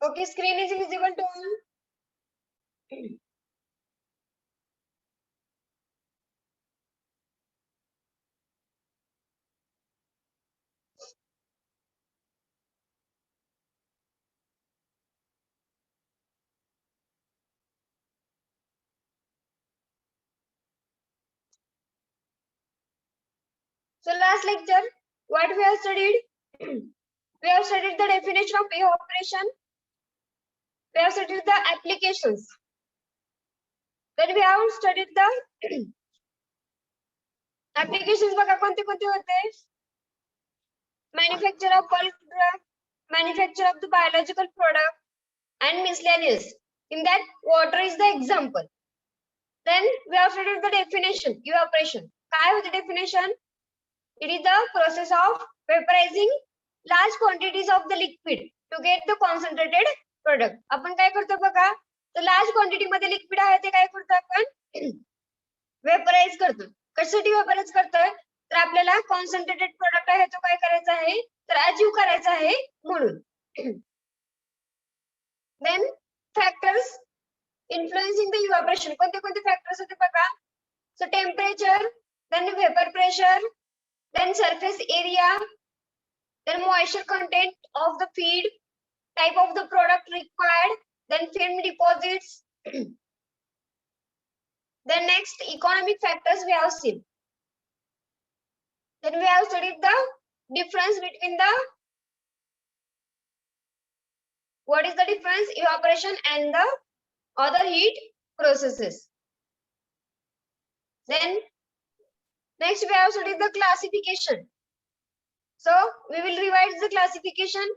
Okay, screen is visible to all. So last lecture, what we have studied? We have studied the definition of evaporation. We have studied the applications. Then we have studied the applications. बघा कोणते कोणते होते? Manufacture of bulk drug, manufacture of the biological product, and miscellaneous. In that, water is the example. Then we have studied the definition, evaporation. काय होते definition? It is the process of vaporizing large quantities of the liquid to get the concentrated product. आपण काय करतो बघा, तर large quantity मध्ये liquid आहे ते काय करतो आपण वेपराइज करतो. कशासाठी वेपराइज करतोय, तर आपल्याला कॉन्सन्ट्रेटेड प्रोडक्ट आहे तो काय करायचा आहे, तर अचीव करायचा आहे म्हणून. Then factors influencing the evaporation. कोणते कोणते फॅक्टर्स होते बघा, so temperature, then vapour pressure, then surface area, then moisture content of the feed, type of the product required, then film deposits. Then next economic factors we have seen. Then we have studied the difference between the, what is the difference, evaporation and the other heat processes. Then next we have studied the classification. So we will revise the classification.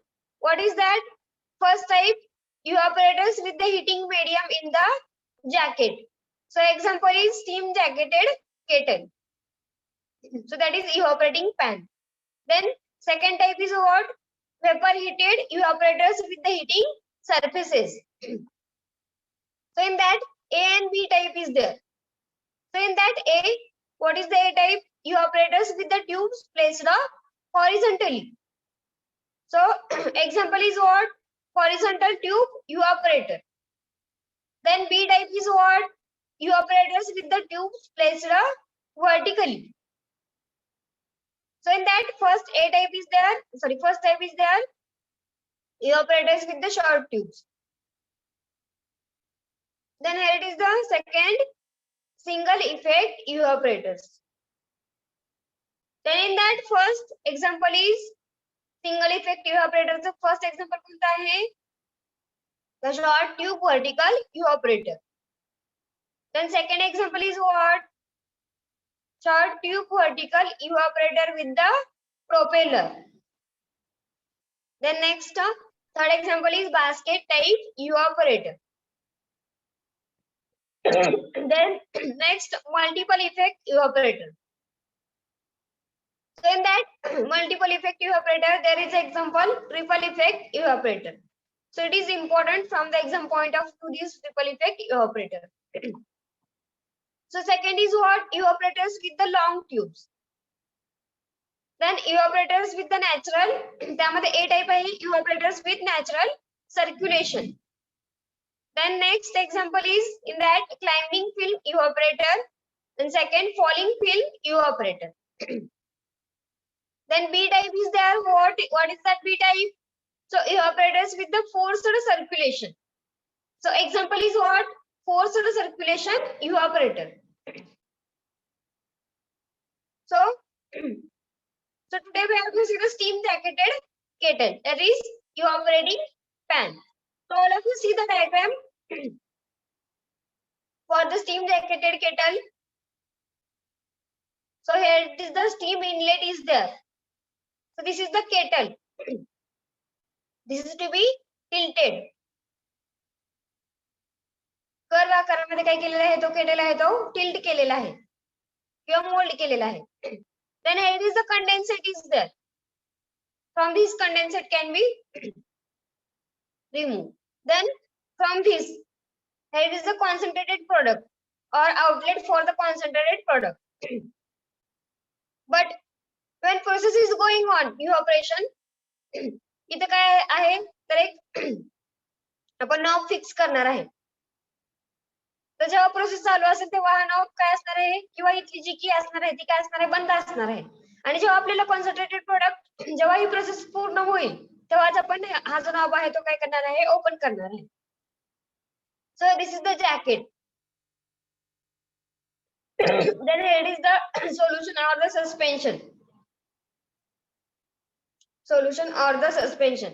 What is that? First type, evaporators with the heating medium in the jacket. So example is steam jacketed kettle. So that is evaporating pan. Then second type is what? Vapor heated evaporators with the heating surfaces. So in that A and B type is there. So in that A, what is the A type? Evaporators with the tubes placed horizontally. So example is what? Horizontal tube evaporator. Then B type is what? Evaporators with the tubes placed vertically. So in that first A type is there, first type is there, evaporators with the short tubes. Then here it is the second, single effect evaporators. Then in that first example is single effect evaporator. The first example कोणता आहे? The short tube vertical evaporator. Then second example is what? Short tube vertical evaporator with the propeller. Then next, third example is basket type evaporator. Then next, multiple effect evaporator. So in that multiple effect evaporator, there is example triple effect evaporator. So it is important from the exam point of view, this triple effect evaporator. So second is what? Evaporators with the long tubes. Then evaporators with the natural, त्यामध्ये A type आहे evaporators with natural circulation. Then next example is in that climbing film evaporator. Then second, falling film evaporator. Then B type is there. What is that B type? So evaporators with the forced circulation. So example is what? Forced circulation evaporator. So today we have to see the steam jacketed kettle. That is evaporating pan. So all of you see the diagram for the steam jacketed kettle. So here it is, the steam inlet is there. So this is the kettle. This is to be tilted. Curve आकारामध्ये काय केलेला आहे, तो केलेला आहे, तो tilt केलेला आहे किंवा मोल्ड केलेला आहे. Then here is the condensate is there. From this condensate can be removed. Then from this, here is the concentrated product or outlet for the concentrated product. But when process is going on, evaporation, इथं काय आहे, तर एक आपण knob fix करणार आहे. तर जेव्हा प्रोसेस चालू असेल तेव्हा हा नॉब काय असणार आहे किंवा इथली जी की असणार आहे ती काय असणार आहे, बंद असणार आहे. आणि जेव्हा आपल्याला कॉन्सन्ट्रेटेड प्रोडक्ट जेव्हा ही प्रोसेस पूर्ण होईल तेव्हाच आपण हा जो नॉब आहे तो काय करणार आहे, ओपन करणार आहे. So this is the jacket. Then here is the solution or the suspension. Solution or the suspension.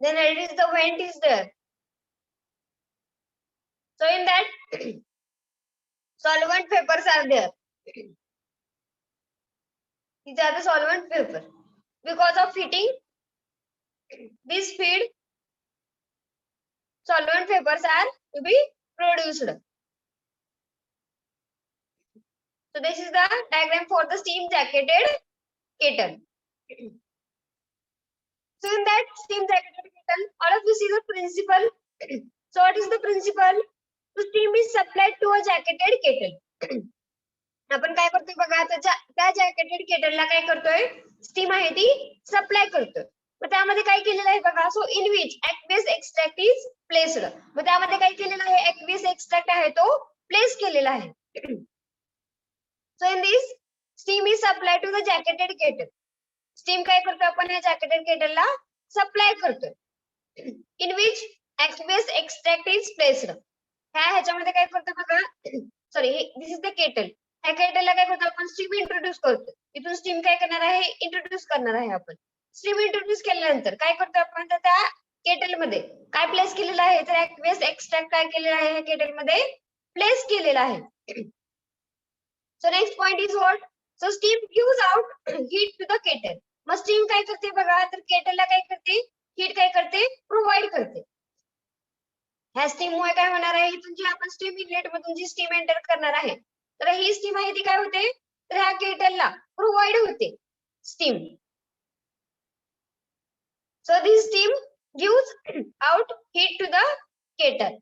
Then here is the vent is there. So in that solvent papers are there. These are the solvent paper. Because of heating, this feed solvent papers are to be produced. So this is the diagram for the steam jacketed kettle. So in that steam jacketed kettle, all of you see the principle. So what is the principle? So steam is supplied to a jacketed kettle. आपण काय करतोय बघा, त्या जॅकेटेड केटलला काय करतोय, steam आहे ती supply करतोय. मग त्यामध्ये काय केलेलं आहे बघा, so in which aqueous extract is placed. मग त्यामध्ये काय केलेलं आहे, ऍक्वियस एक्स्ट्रॅक्ट आहे तो प्लेस केलेला आहे. So in this steam is supply to the jacketed kettle. Steam काय करतोय आपण या जॅकेटेड केटलला सप्लाय करतोय. In which aqueous extract is placed. ह्याच्यामध्ये काय करतोय बघा, sorry this is the kettle. ह्या केटलला काय करतो आपण, स्टीम इंट्रोड्यूस करतो. इथून स्टीम काय करणार आहे, इंट्रोड्यूस करणार आहे आपण. स्टीम इंट्रोड्यूस केल्यानंतर काय करतो आपण, तर त्या केटल मध्ये काय प्लेस केलेलं आहे, तर ऍक्वियस एक्स्ट्रॅक्ट काय केलेलं आहे, ह्या केटल मध्ये प्लेस केलेला आहे. So next point is what, so steam gives out heat to the kettle. मग स्टीम काय करते बघा, तर केटलला काय करते, हीट काय करते, प्रोव्हाइड करते. ह्या स्टीम मुळे काय होणार आहे, इथून जी आपण स्टीम इनलेट मधून जी स्टीम एंटर करणार आहे, तर ही स्टीम आहे ती काय होते, तर ह्या केटलला प्रोव्हाइड होते steam. So this steam gives out heat to the kettle.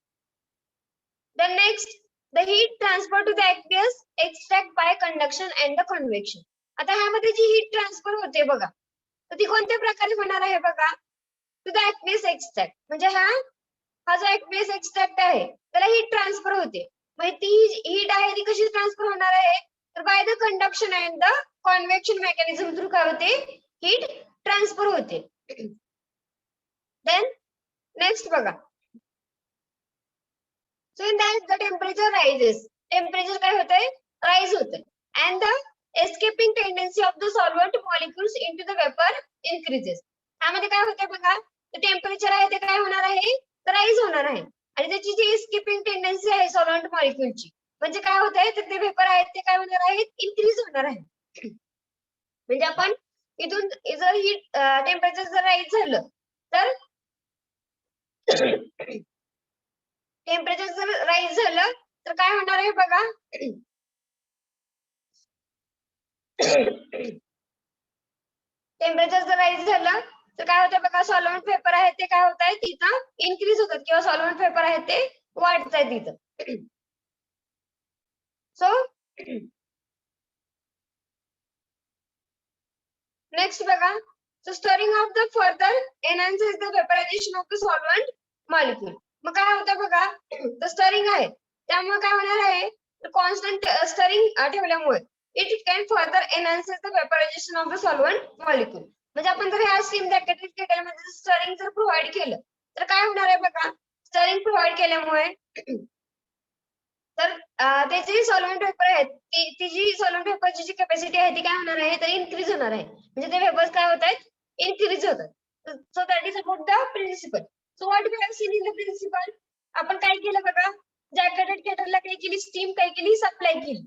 Then next, the heat transfer to the aqueous extract by conduction and the convection. आता ह्यामध्ये जी हीट ट्रान्सफर होते बघा, तर ती कोणत्या प्रकारे होणार आहे बघा, टू द aqueous extract. म्हणजे हा जो aqueous extract आहे त्याला हीट ट्रान्सफर होते. म्हणजे ती हीट आहे ती कशी ट्रान्सफर होणार आहे, तर by the conduction and the convection mechanism through काय होते, हीट ट्रान्सफर होते. देन नेक्स्ट बघा, so in that the temperature rises. Temperature काय होतंय, राइज होतंय. And the escaping tendency of the solvent molecules into the vapor increases. त्यामध्ये काय होतंय बघा, टेम्परेचर आहे ते काय होणार आहे, तर राइज होणार आहे. आणि त्याची जी एस्केपिंग टेंडन्सी आहे सॉल्व्हेंट मॉलिक्युलची, म्हणजे काय होतंय, तर ते वेपर आहेत ते काय होणार आहेत, इन्क्रीज होणार आहे. म्हणजे आपण इथून जर हीट टेम्परेचर जर राइज झालं तर टेम्परेचर जर राइज झालं तर काय होणार आहे बघा, टेम्परेचर जर राइज झालं तर काय होतं बघा, सॉल्व्हेंट पेपर आहेत ते काय होत आहेत तिथं इन्क्रीज होतात किंवा सॉल्व्हेंट पेपर आहेत ते वाढत आहेत तिथं. सो नेक्स्ट बघा, so stirring of the further enhances the vaporization of the solvent molecule. मग काय होतं बघा, तर स्टरिंग आहे त्यामुळे काय होणार आहे, कॉन्स्टंट स्टरिंग ठेवल्यामुळे it can further enhances the vaporization of the solvent molecule. म्हणजे आपण जर ह्या स्टीम जॅकेटेड केटलमध्ये स्टरिंग जर प्रोव्हाइड केलं तर काय होणार आहे बघा, स्टरिंग प्रोव्हाइड केल्यामुळे तर त्याचे सॉल्व्हेंट पेपर आहेत ती जी सॉल्व्हेंट पेपरची जी कॅपॅसिटी आहे ती काय होणार आहे, तर इन्क्रीज होणार आहे. म्हणजे ते पेपर्स काय होत आहेत, इन्क्रीज होतात. So that is about the principle. So what we have seen in the principle, आपण काय केलं बघा, जॅकेटेड केटलला काय केली, स्टीम काय केली, सप्लाय केली.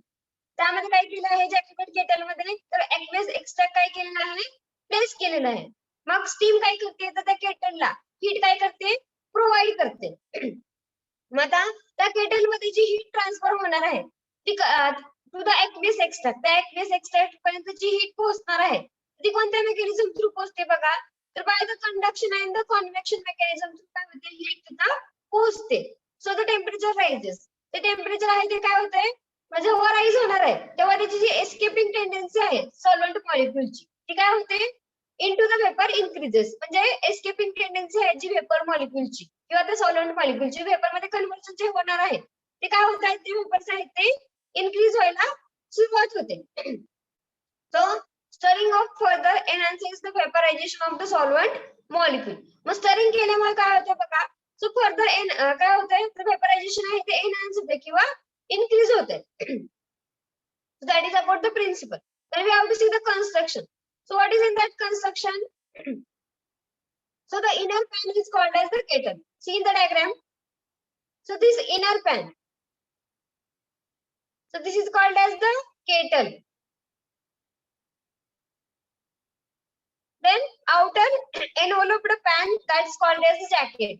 त्यामध्ये काय केलं आहे, जॅकेटेड केटल मध्ये तर ऍक्वेस एक्स्ट्रॅक्ट काय केलेलं आहे, प्लेस केलेलं आहे. मग स्टीम काय करते, तर त्या केटलला हीट काय करते, प्रोव्हाइड करते. मग आता त्या केटल मध्ये जी हीट ट्रान्सफर होणार आहे ती टू द ऍक्वेस एक्स्ट्रॅक्ट, त्या ऍक्वेस एक्स्ट्रॅक्ट पर्यंत जी हीट पोहोचणार आहे ती कोणत्या मेकॅनिझम थ्रू पोहोचते बघा, तर by the conduction and the convection mechanism through काय होते, हीट तिथं पोहोचते. So the temperature rises. ते टेम्परेचर आहे ते काय होतंय, म्हणजे जेव्हा राइज होणार आहे तेव्हा त्याची जी एस्केपिंग टेंडन्सी आहे सॉल्व्हेंट मॉलिक्युलची ती काय होते, into the vapor increases. म्हणजे escaping tendency आहे जी vapor molecule ची किंवा त्या solvent molecule ची vapor मध्ये conversion जे होणार आहे ते काय होत आहे ते vapors आहेत ते increase व्हायला सुरुवात होते. So stirring of further enhances the vaporization of the solvent molecule. मग stirring केल्यामुळे काय होतं बघा. So further काय होतंय vaporization आहे ते enhance होते किंवा increase होते. So that is about the principle. Then we have to see the construction. So what is in that construction? So the inner pan is called as the kettle. See in the diagram. So this inner pan. So this is called as the kettle. Then outer enveloped pan that is called as the jacket.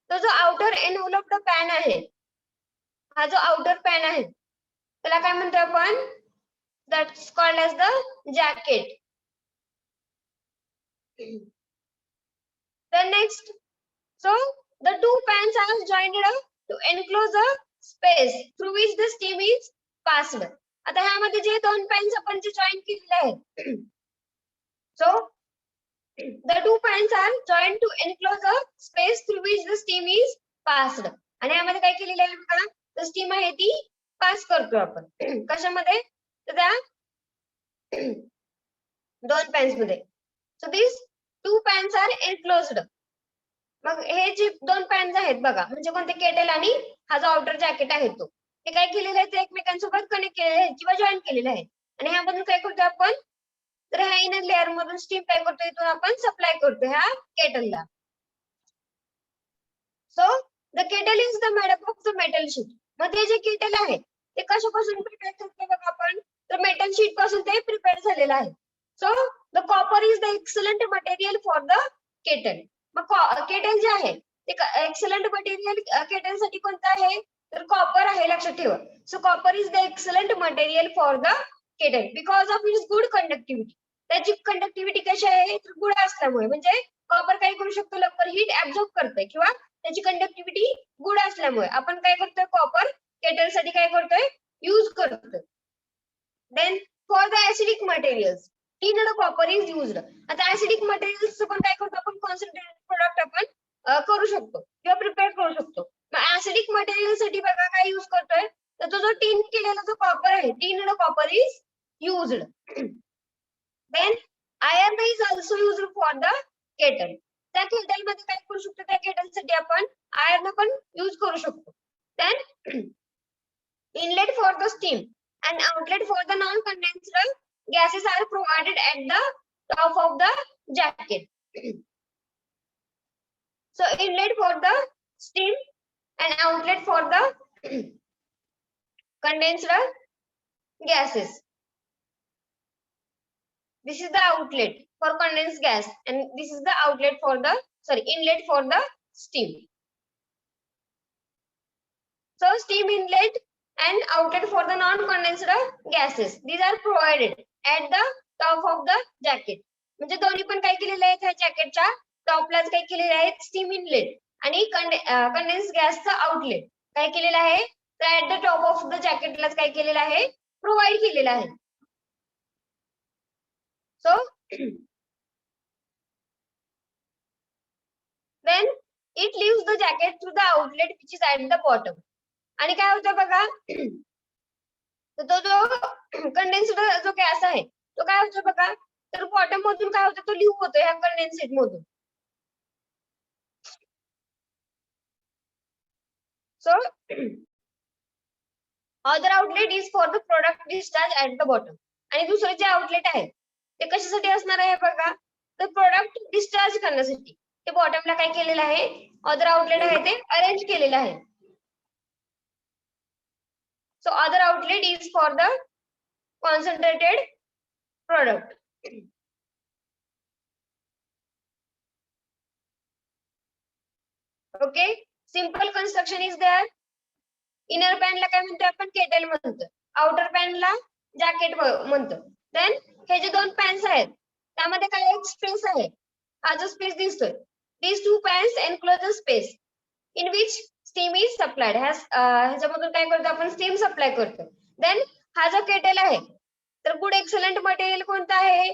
तो जो outer enveloped pan आहे, हा जो outer pan आहे, त्याला काय म्हणतो आपण? That's called as the jacket. Then next, so the two pans are joined up to enclose a space through which the steam is passed. आता ह्यामध्ये जे दोन pans आपण जे join केलेले आहेत, so the two pans are joined to enclose a space through which the steam is passed. आणि ह्यामध्ये काय केलेलं आहे बघा, तर स्टीम आहे ती पास करतो आपण कशामध्ये, तर त्या दोन पॅन्स मध्ये. So this two pans are enclosed. मग हे जे दोन पॅन्स आहेत बघा, म्हणजे कोणते, केटल आणि हा जो आउटर जॅकेट आहे तो, ते काय केलेले आहे ते एकमेकांसोबत कनेक्ट केलेले आहेत किंवा जॉईन केलेले आहे. आणि ह्यामधून काय करतो आपण, तर ह्या इनर लेअर मधून स्टीम काय करतो, इथून आपण सप्लाय करतो ह्या केटलला. So the kettle is the made up of the metal sheet. मग ते जे केटल आहे ते कशापासून प्रिपेअर करतो बघा आपण, तर मेटल शीट पासून ते प्रिपेअर झालेलं आहे. So the copper is the excellent material for the kettle. मग केटल जे आहे ते एक्सलंट मटेरियल केटल साठी कोणतं आहे, तर कॉपर आहे, लक्षात ठेवा. So copper is the excellent material for the kettle because of its good conductivity. त्याची कंडक्टिव्हिटी कशी आहे, तर गुड असल्यामुळे. म्हणजे कॉपर काय करू शकतो, लवकर हीट ऍब्झॉर्ब करते किंवा त्याची कंडक्टिव्हिटी गुड असल्यामुळे आपण काय करतोय, कॉपर केटल साठी काय करतोय, यूज करतोय. Then for the acidic materials tinned copper is used. आता ऍसिडिक मटेरियल्स पण काय करतो आपण, कॉन्सन्ट्रेटेड प्रोडक्ट आपण करू शकतो किंवा प्रिपेअर करू शकतो. मग ऍसिडिक मटेरियल साठी बघा काय यूज करतोय, तर तो जो टिन केलेला जो कॉपर आहे, tinned copper is used. Then iron is also used for the kettle. त्या केटल मध्ये काय करू शकतो, त्या केटल साठी आपण आयर्न पण यूज करू शकतो. Then inlet for the steam and outlet for the non-condensed gases are provided at the top of the jacket. So inlet for the steam and outlet for the condensed gases. This is the outlet for condensed gas and this is the outlet for the, inlet for the steam. So steam inlet and outlet for the non-condensed gases. These are provided at the top of the jacket. म्हणजे दोन्ही पण काय केलेले आहेत, ह्या जॅकेटच्या टॉपलाच काय केलेले आहेत, स्टीम इनलेट आणि कंडेन्स गॅसचं आउटलेट काय केलेलं आहे, तर at the top of the जॅकेटलाच काय केलेलं आहे, प्रोव्हाइड केलेलं आहे. So then it leaves the jacket through the outlet which is at the bottom. आणि काय होतं बघा, तो जो कंडेन्स्ड जो गॅस आहे तो काय होतो बघा, तर बॉटम मधून काय होतं, तो लीव्ह होतो ह्या कंडेन्सेट मधून. So other outlet is for the product discharge at the bottom. आणि दुसरं जे आउटलेट आहे ते कशासाठी असणार आहे बघा, तर प्रोडक्ट डिस्चार्ज करण्यासाठी. ते बॉटमला काय केलेलं आहे, अदर आउटलेट आहे ते अरेंज केलेलं आहे. So other outlet is for the concentrated product. Okay, simple construction is there. Inner pan ला काय म्हणतो आपण, केटल म्हणतो. आउटर पॅन ला जॅकेट म्हणतो. देन हे जे दोन पॅन्स आहेत त्यामध्ये काय एक स्पेस आहे, हा जो स्पेस दिसतोय, these two pans enclose a space in which steam is supplied. ह्याच्यामधून काय करतो आपण, स्टीम सप्लाय करतो. देन हा जो केटल आहे, तर गुड एक्सलंट मटेरियल कोणता आहे,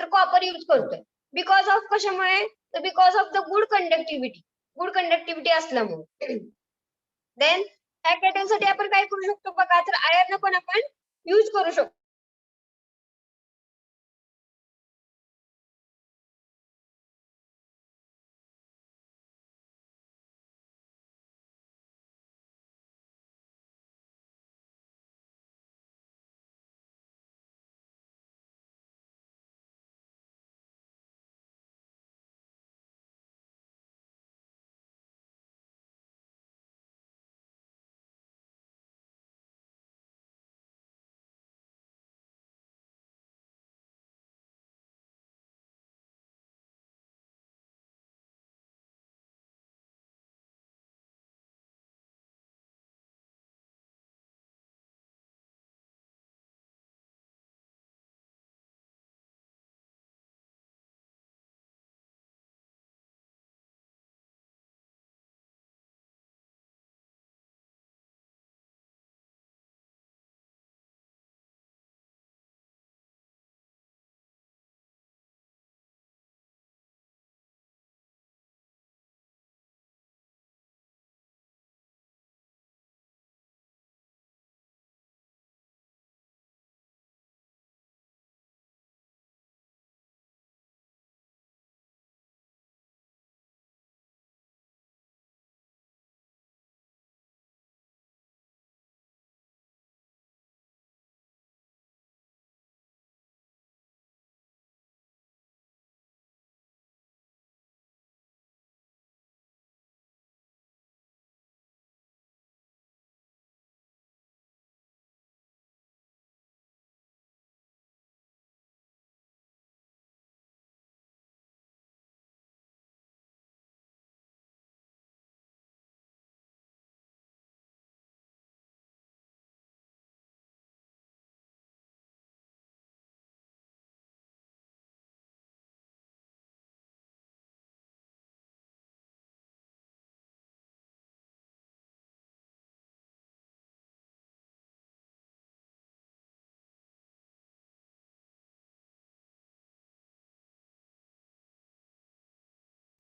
तर कॉपर यूज करतोय. बिकॉज ऑफ कशामुळे, तर because of the good conductivity असल्यामुळे. देन ह्या केटल साठी आपण काय करू शकतो बघा, तर आयर्न पण आपण यूज करू शकतो.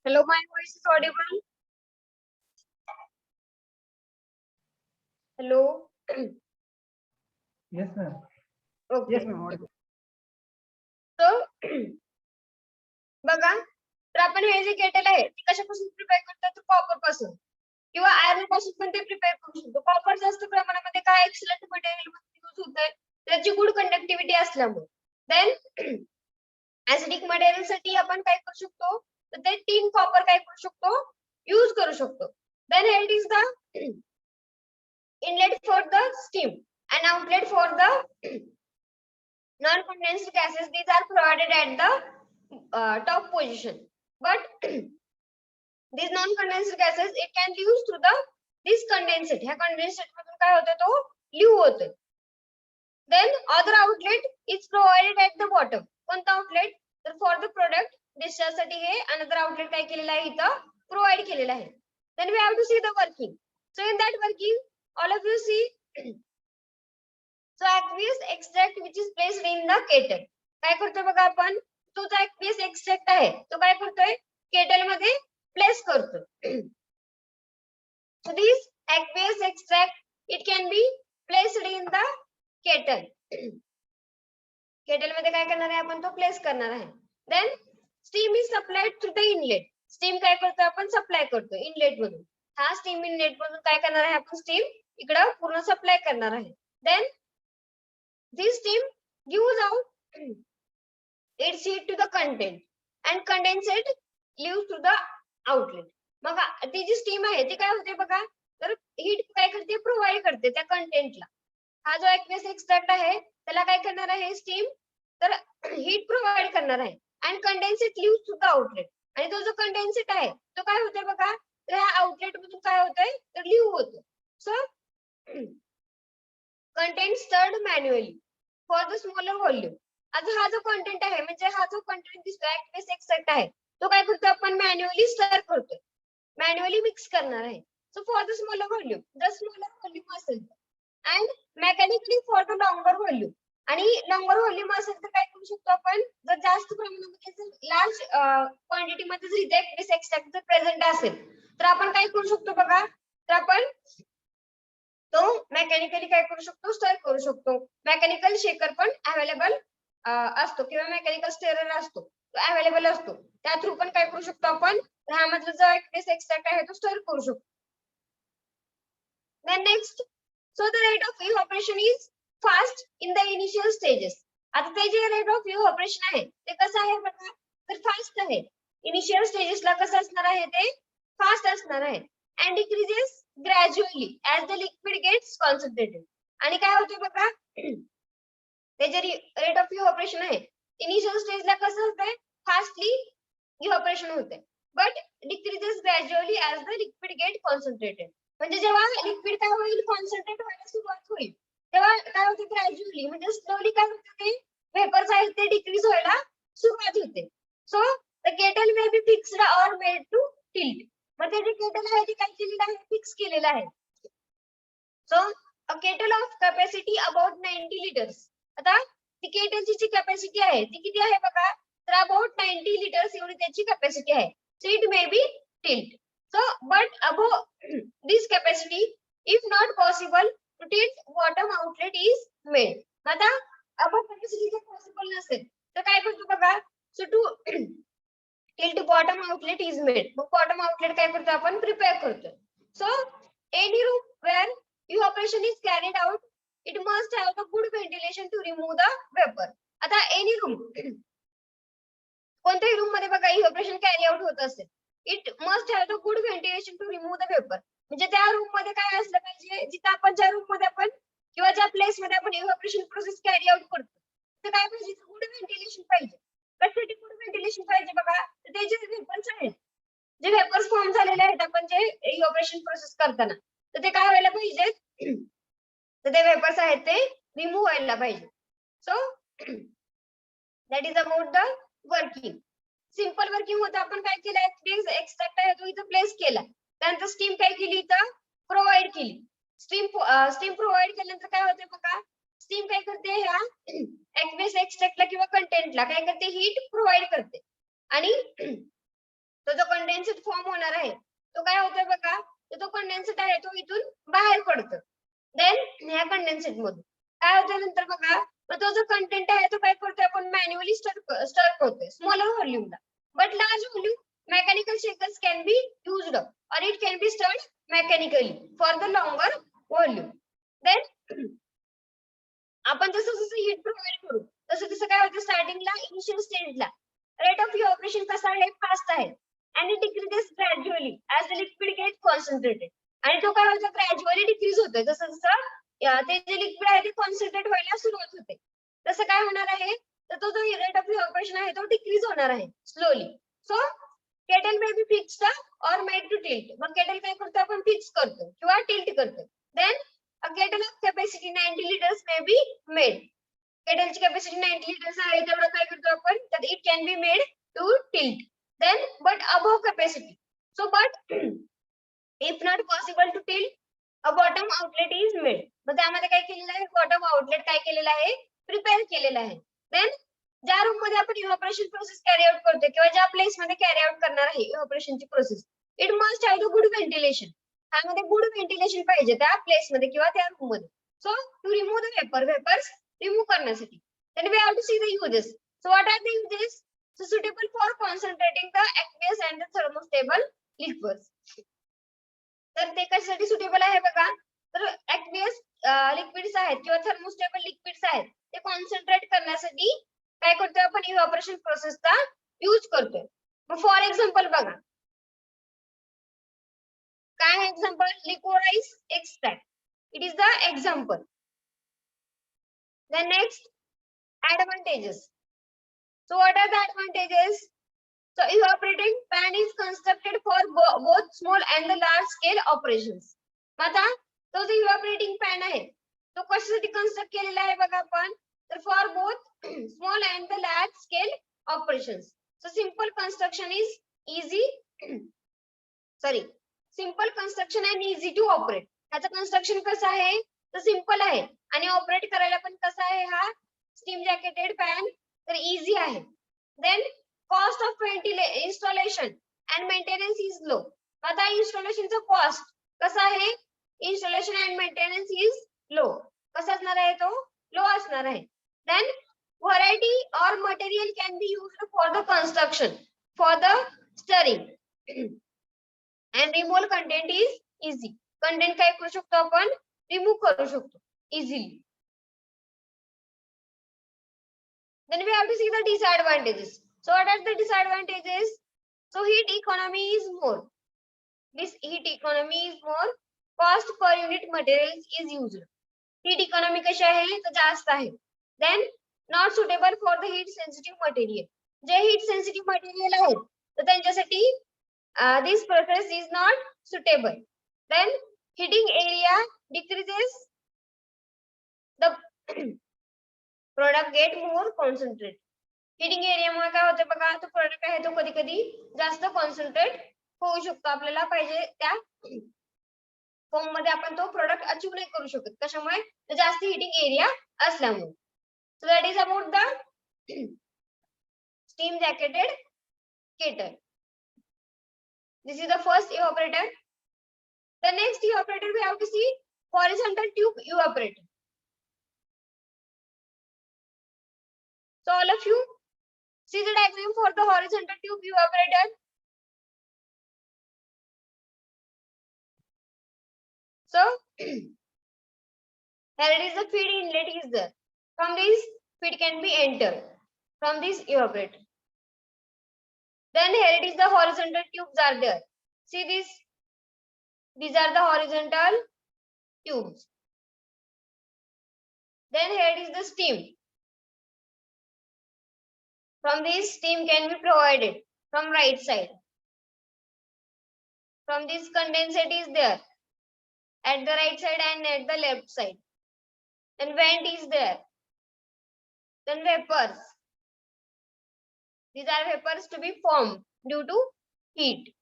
Hello, my voice is audible. Hello. Yes, ma'am. Okay. Yes, ma'am. Audible. So बघा, तर आपण हे जे केटल आहे ते कशापासून प्रिपेअर करतो, तर कॉपर पासून किंवा आयर्न पासून पण ते प्रिपेअर करू शकतो. कॉपर जास्त प्रमाणामध्ये काय एक्सलंट मटेरियल मध्ये यूज होत आहे, त्याची गुड कंडक्टिव्हिटी असल्यामुळे. देन ऍसिडिक मटेरियल साठी आपण काय करू शकतो, तर ते टिन कॉपर काय करू शकतो, यूज करू शकतो. Then it is the inlet for the steam and outlet for the non-condensed gases. These are provided at the top position, but these non-condensed gases it can use through the this condensate. ह्या condensate मधून काय होतं, तो leave होतं. Then other outlet is provided at the bottom. कोणता outlet, तर for the product discharge साठी हे another outlet काय केलेलं आहे, इथं प्रोव्हाइड केलेलं आहे. Then we have to see the working. So in that working, all of you see, so aqueous extract which is placed in the kettle. काय करतोय बघा आपण, तो जो aqueous extract आहे तो काय करतोय, केटल मध्ये प्लेस करतोय. So this aqueous extract it can be placed in the kettle. Kettle मध्ये काय करणार आहे आपण, तो प्लेस करणार आहे. Then steam is supplied through the inlet. Steam काय करतो आपण, सप्लाय करतो इनलेट मधून. हा स्टीम इनलेट मधून काय करणार आहे आपण, स्टीम इकडे पूर्ण सप्लाय करणार आहे. Then this steam gives out its heat to the content and condensate leaves to the outlet. मग ती जी स्टीम आहे ती काय होते बघा, तर हीट काय करते, प्रोव्हाइड करते त्या कंटेंटला. हा जो एक्वेस एक्सट्रॅक्ट आहे त्याला काय करणार आहे स्टीम, तर हीट प्रोव्हाइड करणार आहे and condensate leaves to the outlet. आणि तो जो कंडेन्सेट आहे तो काय होतोय बघा, तर ह्या आउटलेट मधून काय होतंय, तर लीव होतं. So content stirred manually for the smaller volume. आता हा जो कंटेंट आहे, म्हणजे हा जो कंटेंट दिसतोय एक्वेस एक्सट्रॅक्ट आहे, तो काय करतो आपण मॅन्युअली स्टर करतोय, मॅन्युअली मिक्स करणार आहे. So for the smaller volume, the smaller volume असेल, and mechanically for the longer volume. आणि लॉंगर व्हॉल्यूम असेल तर काय करू शकतो आपण, जर जास्त प्रमाणामध्ये लार्ज क्वांटिटी मध्ये जर इथे ऍक्टिव्हिस एक्स्ट्रॅक्ट प्रेझेंट असेल तर आपण काय करू शकतो बघा, तर आपण तो मेकॅनिकली काय करू शकतो, स्टर करू शकतो. मेकॅनिकल शेकर पण अवेलेबल असतो किंवा मेकॅनिकल स्टेरर असतो, तो अवेलेबल असतो. त्या थ्रू पण काय करू शकतो आपण, ह्यामधला जो ऍक्टिव्हिस एक्स्ट्रॅक्ट आहे तो स्टर करू शकतो. Then next, so the rate of evaporation is fast in the initial stages. आता ते जे रेट ऑफ evaporation आहे ते कसं आहे बघा, तर फास्ट आहे. इनिशियल स्टेजेसला कसं असणार आहे, ते फास्ट असणार आहे. And decreases gradually as the liquid gets concentrated. आणि काय होते बघा, ते जे रेट ऑफ इव्हॅपोरेशन आहे इनिशियल स्टेजला कसं होतंय, फास्टली इव्हॅपोरेशन होते, but decreases gradually as the liquid get concentrated. म्हणजे जेव्हा लिक्विड काय होईल, कॉन्सन्ट्रेट व्हायला सुरुवात होईल, तेव्हा काय होते, ग्रॅज्युअली म्हणजे स्लोली काय होते, ते वेपर्स आहेत ते डिक्रीज व्हायला सुरुवात होते. So the kettle may be fixed or made to tilt. मग ते जे केटल आहे ते काय केलेलं आहे, फिक्स केलेलं आहे. So a kettle of capacity about 90 litres. आता ती केटलची जी कॅपॅसिटी आहे ती किती आहे बघा, तर अबाउट 90 लिटर्स एवढी त्याची कॅपॅसिटी आहे. So it may be tilt. So but above this capacity if not possible to tilt bottom outlet is made. आता अबोव कॅपॅसिटी जर पॉसिबल नसेल तर काय करतो बघा, so to tilt bottom outlet is made. मग बॉटम आउटलेट काय करतो आपण, प्रिपेअर करतो. So any room where evaporation is carried out, it must have the good ventilation to remove the vapor. आता any room, कोणत्याही रूम मध्ये बघा evaporation carry out होत असेल, it must have the good ventilation to remove the vapour. म्हणजे त्या room मध्ये काय असलं पाहिजे, जिथे आपण ज्या रूम मध्ये आपण किंवा ज्या प्लेस मध्ये आपण evaporation प्रोसेस कॅरी आउट करतो तर काय पाहिजे, गुड व्हेंटिलेशन पाहिजे. कशासाठी गुड व्हेंटिलेशन पाहिजे बघा, तर ते जे वेपर्स आहेत, जे वेपर्स फॉर्म झालेले आहेत आपण जे evaporation प्रोसेस करताना, तर ते काय व्हायला पाहिजे, तर ते वेपर्स आहेत ते रिमूव्ह व्हायला पाहिजे. So that is about the working. Simple working होतं, आपण काय केलं, एक्स्ट्रॅक्ट आहे तो इथं प्लेस केला, त्यानंतर स्टीम काय केली, इथं प्रोव्हाइड केली. स्टीम प्रोव्हाइड केल्यानंतर काय होते बघा, स्टीम काय करते, ह्या ऍक्वेस एक्स्ट्रॅक्टला किंवा कंटेंटला काय करते, हीट प्रोव्हाइड करते. आणि तो जो कंडेन्सेट फॉर्म होणार आहे तो काय होतोय बघा, तो कंडेन्सेट आहे तो इथून बाहेर पडतो. देन ह्या कंडेन्सेट मधून काय होतं नंतर बघा, मग तो जो कंटेंट आहे तो काय करतोय आपण मॅन्युअली स्टर करतोय स्मॉलर व्हॉल्यूमला. But large volume mechanical shakers can be used or it can be stirred mechanically for the longer volume. Then आपण जसं जसं हीट प्रोव्हाइड करू तसं तसं काय होतं, स्टार्टिंगला इनिशियल स्टेजला रेट ऑफ इव्हॅपोरेशन कसा आहे, फास्ट आहे. and it decreases gradually as the liquid gets concentrated. आणि तो काय होतो, ग्रॅज्युअली डिक्रीज होतोय, जसं जसं ते जे लिक्विड आहे ते कॉन्सन्ट्रेट व्हायला सुरुवात होते तसं काय होणार आहे, तर तो जो रेट ऑफ इव्हॅपोरेशन आहे तो डिक्रीज होणार आहे slowly. So kettle may be fixed or made to tilt. मग केटल काय करतो, आपण फिक्स करतो किंवा टिल्ट करतो. Then a kettle of capacity 90 litres may be made. केटलची कॅपॅसिटी 90 लिटर्स आहे तेवढं काय करतो आपण, तर it can be made to tilt. Then but above capacity. So but if not possible to tilt, a bottom outlet is made. मग त्यामध्ये काय केलेलं आहे, बॉटम आउटलेट काय केलेलं आहे, प्रिपेअर केलेलं आहे. देन ज्या रूम मध्ये आपण इव्हॅपोरेशन प्रोसेस कॅरी आउट करतो किंवा ज्या प्लेस मध्ये कॅरी आउट करणार आहे इव्हॅपोरेशनची process, it must have the good ventilation. त्यामध्ये गुड व्हेंटिलेशन पाहिजे त्या प्लेस मध्ये किंवा त्या रूम मध्ये. So to remove the vapours remove करण्यासाठी. Then we have to see the uses. So what are the uses, so suitable for concentrating the aqueous and the thermostable liquids. तर ते कशासाठी सुटेबल आहे बघा, तर aqueous लिक्विड्स आहेत किंवा thermostable liquids आहेत ते कॉन्सन्ट्रेट करण्यासाठी काय करतोय आपण, इव्हॅपोरेशन प्रोसेसचा यूज करतोय. मग फॉर एक्झाम्पल बघा, काय example, liquidize extract, it is the example. Then next, advantages. So what are the advantages? So evaporating pan is constructed for both small and the large scale operations. आता तो जो evaporating pan आहे तो कशासाठी construct केलेला आहे बघा आपण, तर for both small and the large scale operations. So simple construction is easy, simple construction and easy to operate. ह्याचं कन्स्ट्रक्शन कसं आहे, तर सिंपल आहे आणि ऑपरेट करायला पण कसं आहे, हा स्टीम जॅकेटेड फॅन तर इझी आहे. Then cost of installation and maintenance is low. आता इन्स्टॉलेशनचा कॉस्ट कसा आहे? Installation and maintenance is low. कसा असणार आहे तो? लो असणार आहे. Then variety of material can be used for the construction, for the stirring and removal content is easy. Content काय करू शकतो आपण? रिमूव्ह करू शकतो easily. Then we have to see the disadvantages. So what are the disadvantages? So heat economy is more. This heat economy is more. Cost per unit materials is used. Heat economy कशी आहे? तर जास्त आहे. Then not suitable for the heat sensitive material. जे heat sensitive material आहेत तर त्यांच्यासाठी this process is not suitable. Then heating area decreases, the product get more concentrate. Heating एरियामुळे काय होतं बघा, तो प्रोडक्ट आहे तो कधी कधी जास्त कॉन्सन्ट्रेट होऊ शकतो. आपल्याला पाहिजे त्या फॉर्म मध्ये आपण तो प्रोडक्ट अचीव नाही करू शकत. कशामुळे? तर जास्त हिटिंग एरिया असल्यामुळे. So that is about the steam jacketed kettle. This is the first evaporator. The next evaporator we have to see horizontal tube evaporator. So all of you see the diagram for the horizontal tube evaporator. So here it is, the feed inlet is there. From this feed can be entered from this evaporator. Then here it is, the horizontal tubes are there. See this, these are the horizontal tubes. Then here it is the steam. From this steam can be provided from right side. From this condensate is there at the right side and at the left side. Then vent is there. Then vapors. These are vapors to be formed due to heat.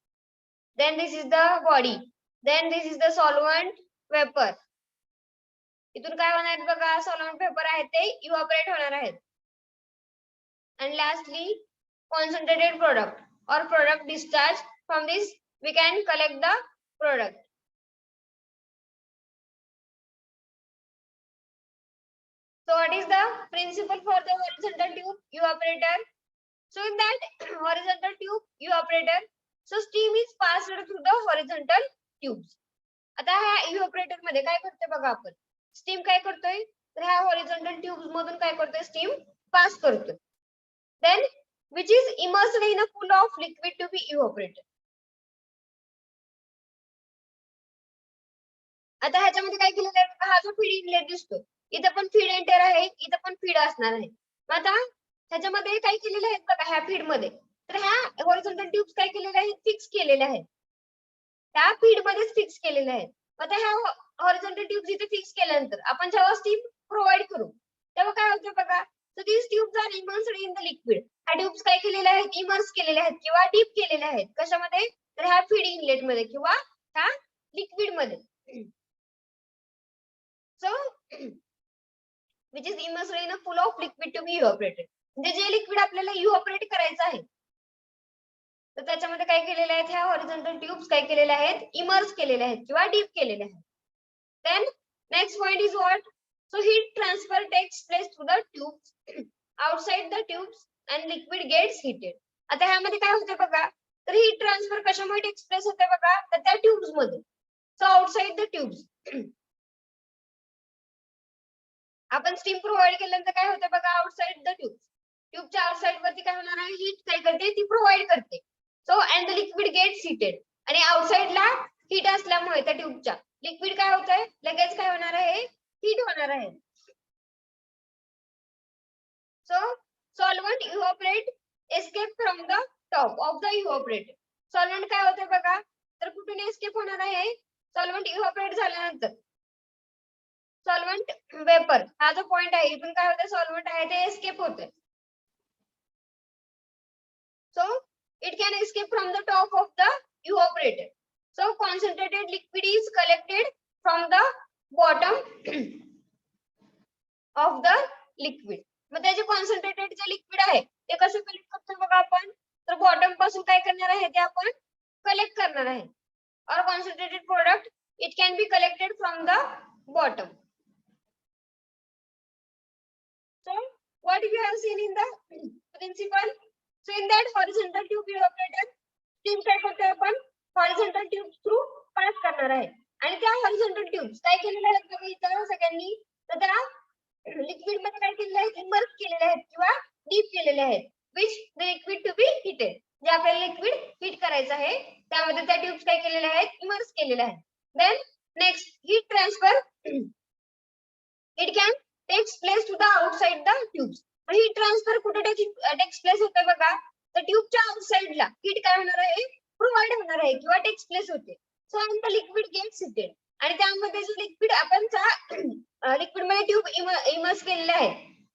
Then this is the body. Then this is the solvent vapor. इथून काय होणार आहे बघा, solvent vapor आहेत ते evaporate होणार आहेत. And lastly, concentrated product or product discharge. From this we can collect the product. So what is the principle for the horizontal tube evaporator? So in that horizontal tube evaporator, so steam is passed through the horizontal tubes. आता ह्या evaporator मध्ये काय करतोय बघा आपण, steam काय करतोय तर ह्या horizontal tubes मधून काय करतोय, steam pass करतोय. Then which is immersed in a pool of liquid to be evaporated. आता ह्याच्यामध्ये काय केलेलं आहे, हा जो फीड इनलेट दिसतो इथं पण फीड एंटर आहे, इथं पण फीड असणार आहे. आता ह्याच्यामध्ये काय केलेलं आहे बघा, ह्या फीड मध्ये तर ह्या हॉरिझॉन्टल ट्यूब्स काय केलेले आहेत, फिक्स केलेले आहेत. त्या फीड मध्येच फिक्स केलेले आहेत. आता ह्या हॉरिझॉन्टल ट्यूब्स इथे फिक्स केल्यानंतर आपण जेव्हा स्टीम प्रोव्हाइड करू तेव्हा काय होतं बघा, so these tubes are immersed in the liquid. ह्या ट्यूब्स काय केलेले आहेत, इमर्स केलेले आहेत किंवा डीप केलेले आहेत. कशामध्ये तर ह्या फीड इनलेट मध्ये किंवा ह्या लिक्विड मध्ये. So which is immersed in a pool of liquid to be evaporated. म्हणजे जे लिक्विड आपल्याला इव्हॅपोरेट करायचं आहे तर त्याच्यामध्ये काय केलेले आहेत, ह्या हॉरिझॉन्टल ट्यूब्स काय केलेले आहेत, इमर्स केलेले आहेत किंवा डीप केलेले आहेत. Then next point is what? So heat transfer takes place through the tubes. Outside the tubes and liquid gets heated. आता ह्यामध्ये काय होते बघा, तर हीट ट्रान्सफर कशामुळे टेक्स प्लेस होते बघा, तर त्या ट्यूब्स मध्ये. सो आउटसाइड द ट्यूब्स आपण स्टीम प्रोव्हाइड केल्यानंतर काय होते बघा, आउटसाइड द ट्यूब, ट्यूबच्या आउटसाइड वरती काय होणार आहे, हीट काय करते ती प्रोव्हाइड करते. So and the liquid gets heated. आणि आउटसाइडला हीट असल्यामुळे त्या ट्यूबच्या लिक्विड काय होतंय, लगेच काय होणार आहे, हीट होणार आहे. So solvent evaporate escape from the top of the evaporator. Solvent काय होते बघा, तर कुठून एस्केप होणार आहे, सॉल्व्हेंट इव्हॅपोरेट झाल्यानंतर सॉल्व्हेंट वेपर हा जो पॉइंट आहे इथून काय होते, सॉल्व्हेंट आहे ते एस्केप होते. So it can escape from the top of the evaporator. So concentrated liquid is collected from the bottom of the liquid. मग त्याचे कॉन्सन्ट्रेटेड जे लिक्विड आहे ते कसं कलेक्ट करतो बघा आपण, तर बॉटम पासून काय करणार आहे ते आपण कलेक्ट करणार आहे. और concentrated product it can be collected from the bottom. So what we have seen in the principle, so in that horizontal tube evaporator steam काय करतोय आपण horizontal tube through पास करणार आहे. आणि त्या horizontal tubes काय केलेलं आहे बघा इथं सगळ्यांनी, तर त्या लिक्विड मध्ये काय केलेलं आहे, इमर्स केलेले आहेत किंवा डीप केलेले आहेत, which the liquid to be heated, जे आपल्याला लिक्विड हीट करायचं आहे त्यामध्ये त्या ट्यूब्स काय केलेले आहेत, इमर्स केलेले आहेत. Then next heat transfer it can takes place to the outside the tubes. heat transfer कुठे takes place होते बघा, तर ट्यूबच्या आउटसाइड ला हीट काय होणार आहे, प्रोव्हाइड होणार आहे किंवा टेक्स प्लेस होते. So and the liquid gets heated, आणि त्यामध्ये जे लिक्विड आपण लिक्विड मध्ये ट्यूब इमर्स केलेले आहे,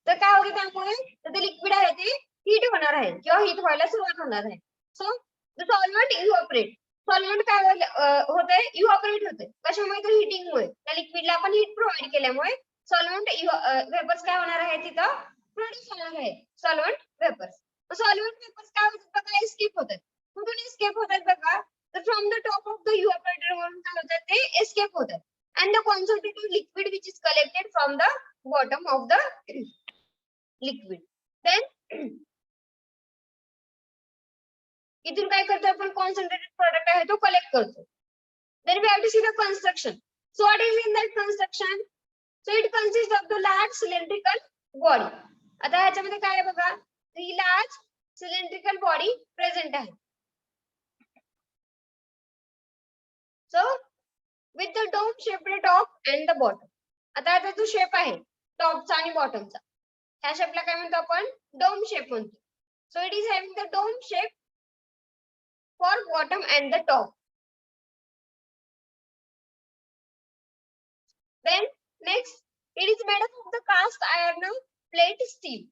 तर काय होते त्यामुळे ते लिक्विड आहे ते हीट होणार आहे किंवा हीट व्हायला सुरुवात होणार आहे. So the solvent evaporate, solvent काय होते, इव्हॅपोरेट होते कशामुळे, तर हीटिंगमुळे, त्या लिक्विडला आपण हीट प्रोव्हाइड केल्यामुळे सॉल्व्हेंट वेपर्स काय होणार आहे तिथं प्रोड्यूस होणार आहे, सॉल्व्हेंट वेपर्स. सॉल्व्हेंट वेपर्स काय होतात बघा, एस्केप होतात. कुठून एस्केप होतात बघा, तर from the top of the evaporator वरून काय होतात ते एस्केप होतात. and the concentrated liquid which is collected from the bottom of the liquid. Then इथून काय करतो आपण, कॉन्सन्ट्रेटेड प्रोडक्ट आहे तो कलेक्ट करतो. Then we have to see the construction. So what is in that construction? So it consists of the large cylindrical body. आता ह्याच्यामध्ये काय आहे बघा, ही large cylindrical body present आहे. So with the dome shaped top and the bottom. आता याचा जो shape आहे टॉपचा आणि बॉटमचा, ह्या शेपला काय म्हणतो आपण, डोम शेप म्हणतो. So it is having the dome shape for bottom and the top. Then next it is made up of the cast iron plate steel.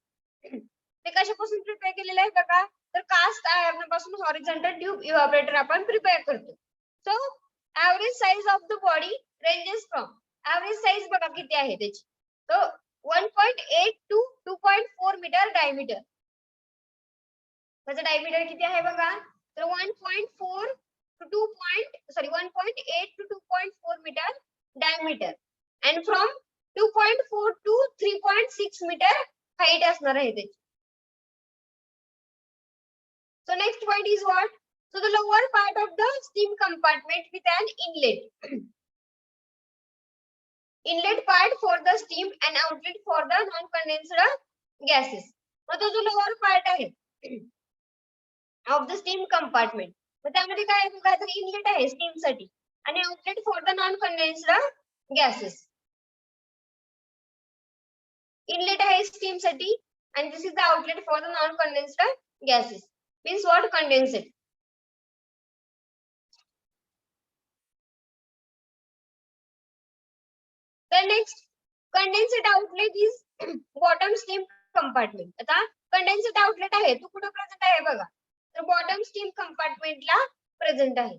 ते कशापासून प्रिपेअर केलेलं आहे बघा, तर कास्ट आयर्न पासून हॉरिझॉन्टल ट्यूब इव्हॅपोरेटर आपण prepare करतो. So average size of the body ranges from, average size बघा किती आहे त्याची, तो 1.8 to 2.4 मीटर डायमीटर. त्याचा डायमीटर किती आहे बघा, तर 1.4 to 1.8 to 2.4 metre diameter, and from 2.4 to 3.6 metre height असणार आहे त्याची. So next point is what? So the lower part of the steam compartment with an inlet. Inlet part for the steam and outlet for the non-condensed gases. मग तो जो lower part आहे of the steam compartment, मग त्यामध्ये काय आहे बघा, तर inlet आहे steam साठी आणि outlet for the non-condensed gases. Inlet आहे steam साठी and this is the outlet for the non-condensed gases. Means what? Condensate. The next condensate outlet is bottom steam compartment. आता condensate outlet आहे तो कुठे present आहे बघा, तर बॉटम स्टीम कंपार्टमेंट ला प्रेझेंट आहे.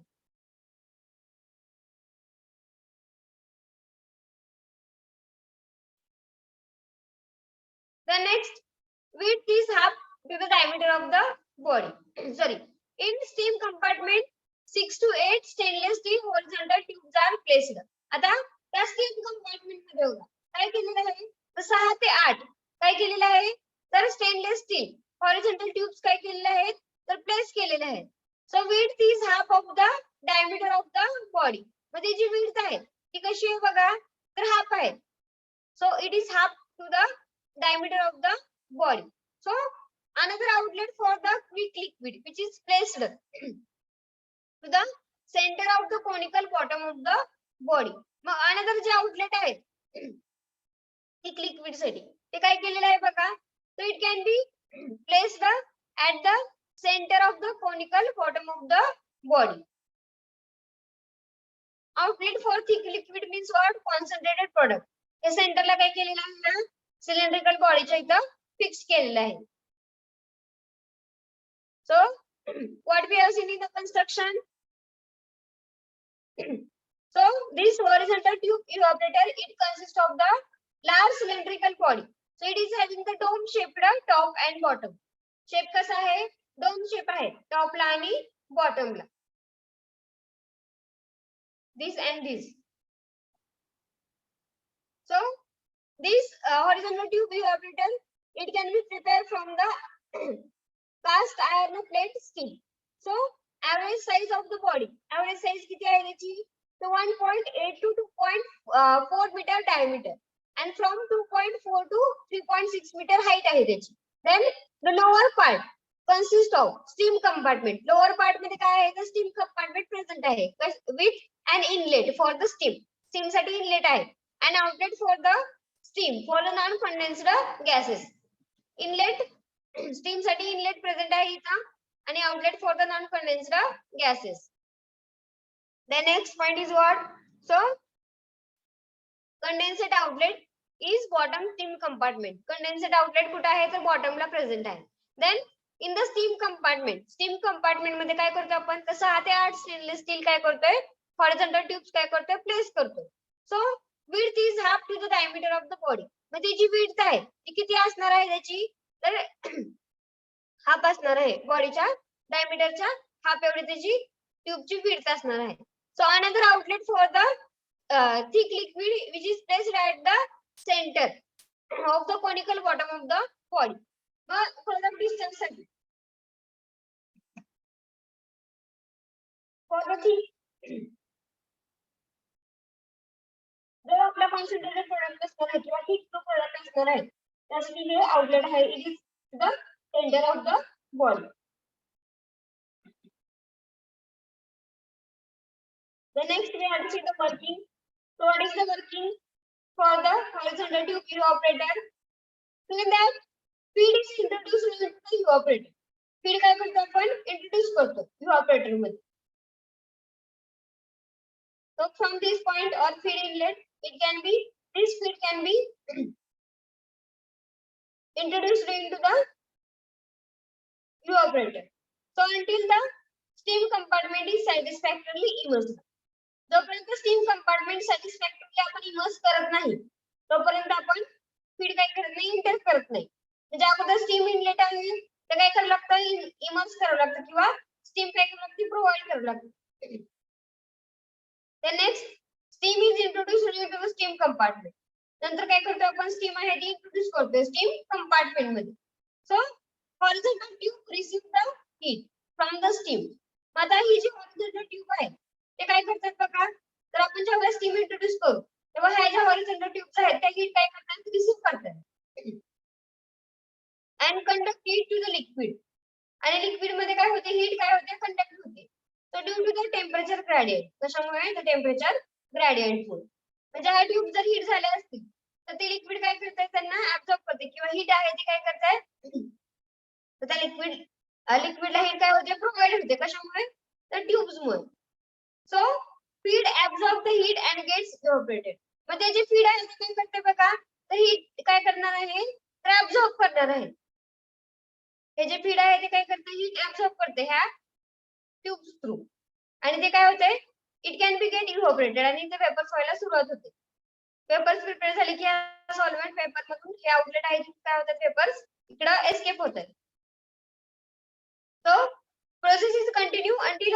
The next width is half to the diameter of the body. Sorry, in steam compartment 6 to 8 stainless steel horizontal tubes are placed. आता त्या स्टीम कंपार्टमेंट मध्ये बघा काय केलेलं आहे, तर 6 ते 8 काय केलेलं आहे, तर स्टेनलेस स्टील हॉरिझॉन्टल ट्यूब्स काय केलेले आहेत, तर प्लेस केलेले आहेत. So width is half of the diameter of the body. मध्ये जी विड्थ आहे ती कशी आहे बघा, तर हाफ आहे. So it is half to the diameter of the body. So another outlet for the quick liquid which is placed to the center of the conical bottom of the body. मग another जे outlet आहे quick liquid साठी ते काय केलेलं आहे बघा, so it can be placed at the center of the conical bottom of the body. Outlet for thick liquid means what? Concentrated product. हे सेंटरला काय केलेलं आहे ना, सिलेंड्रिकल बॉडीच्या इथं फिक्स केलेलं आहे. So what we have seen in the construction, so this horizontal tube evaporator it consists of the large cylindrical body. So it is having the dome shaped top and bottom. Shape कसा आहे? Dome shape आहे टॉपला आणि बॉटमला. This and this. So this horizontal tube evaporator, it can be prepared from the cast iron plate steel. So average size of the body, average size किती आहे त्याची? So 1.8 to 2.4 meter diameter and from 2.4 to 3.6 meter height आहे त्याची. Then the lower part consists of steam compartment. Lower part मध्ये काय आहे? The steam compartment present आहे with an inlet for the steam. Steam साठी inlet आहे and outlet for the steam for the non condensed gases. Inlet steam साठी inlet present आहे इथं आणि outlet for the non condensed gases. The next point is what? So condensate outlet is bottom steam compartment. Condensate outlet कुठे आहे तर bottom ला present आहे. Then in the steam compartment मध्ये काय करतो आपण? तर 6 ते 8 stainless steel काय करतोय? Horizontal tubes काय करतोय? Place करतोय. So width is half to the diameter of the body. मग त्याची width आहे ती किती असणार आहे त्याची? तर हाफ असणार आहे बॉडीच्या डायमीटरच्या हाफ एवढी त्याची ट्यूबची width असणार आहे. So another outlet for the thick liquid which is placed at the center of the conical bottom of the body. For the distance साठी for the thick जर आपला concentrated product असणार आहे किंवा thick product असणार आहे त्यासाठी हे outlet आहे it is the center of the body. The next we have to see the working. So what is the working for the horizontal tube evaporator? So in that feed is introduced into the evaporator. Feed काय करतो आपण? Introduce करतो evaporator मध्ये. So from this point or feed inlet, it can be this feed can be introduced into the evaporator. So until the steam compartment is satisfactorily immersed. जोपर्यंत steam compartment सॅटिस्फॅक्टरीली आपण immerse करत नाही तोपर्यंत आपण feed काय करत नाही इंटर करत नाही. म्हणजे अगोदर स्टीम इनलेट आहे तर काय करावं लागतं? इमर्स करावं लागतं किंवा स्टीम काय करावं लागते? प्रोव्हाइड करावं लागतं. then next steam is introduced into the steam compartment. नंतर काय करतो आपण? स्टीम आहे ती इंट्रोड्यूस करतो स्टीम कंपार्टमेंट मध्ये. so horizontal tube receive the heat from the steam. आता ही जी horizontal tube आहे ते काय करतात बघा? तर आपण जेव्हा स्टीम इंट्रोड्यूस करू तेव्हा ह्या ज्या horizontal tubes आहेत त्या हीट काय करतात? रिसीव्ह करतात and conduct heat to the liquid. आणि लिक्विड मध्ये काय होते? हीट काय होते? कंडक्ट होते. so due to the temperature gradient. कशामुळे? the temperature gradient मुळे. म्हणजे हा ट्यूब जर हीट झाले असतील तर ते लिक्विड काय करतात? त्यांना ऍब्सॉर्ब करते किंवा हीट आहे ती काय करतात? तर त्या लिक्विडला हीट काय होते? प्रोव्हाइड होते. कशामुळे? तर ट्यूब्स मुळे. So feed absorb the heat and gets evaporated. मग ते जे फीड आहे ते काय करते बघा? तर हीट काय करणार आहे? तर ऍब्सॉर्ब करणार आहे. हे जे फीड आहे ते काय करते? हीट ऍब्सॉर्ब करते ह्या ट्यूब्स थ्रू आणि ते काय होते? इट कॅन बी गेट इव्हॅपोरेटेड आणि ते वेपर्स व्हायला सुरुवात होते. वेपर्स प्रिपेअर झाले की सॉल्व्हेंट पेपर मधून हे आउटलेट आहे काय होतात? वेपर्स इकडे एस्केप होतात. So process is continue until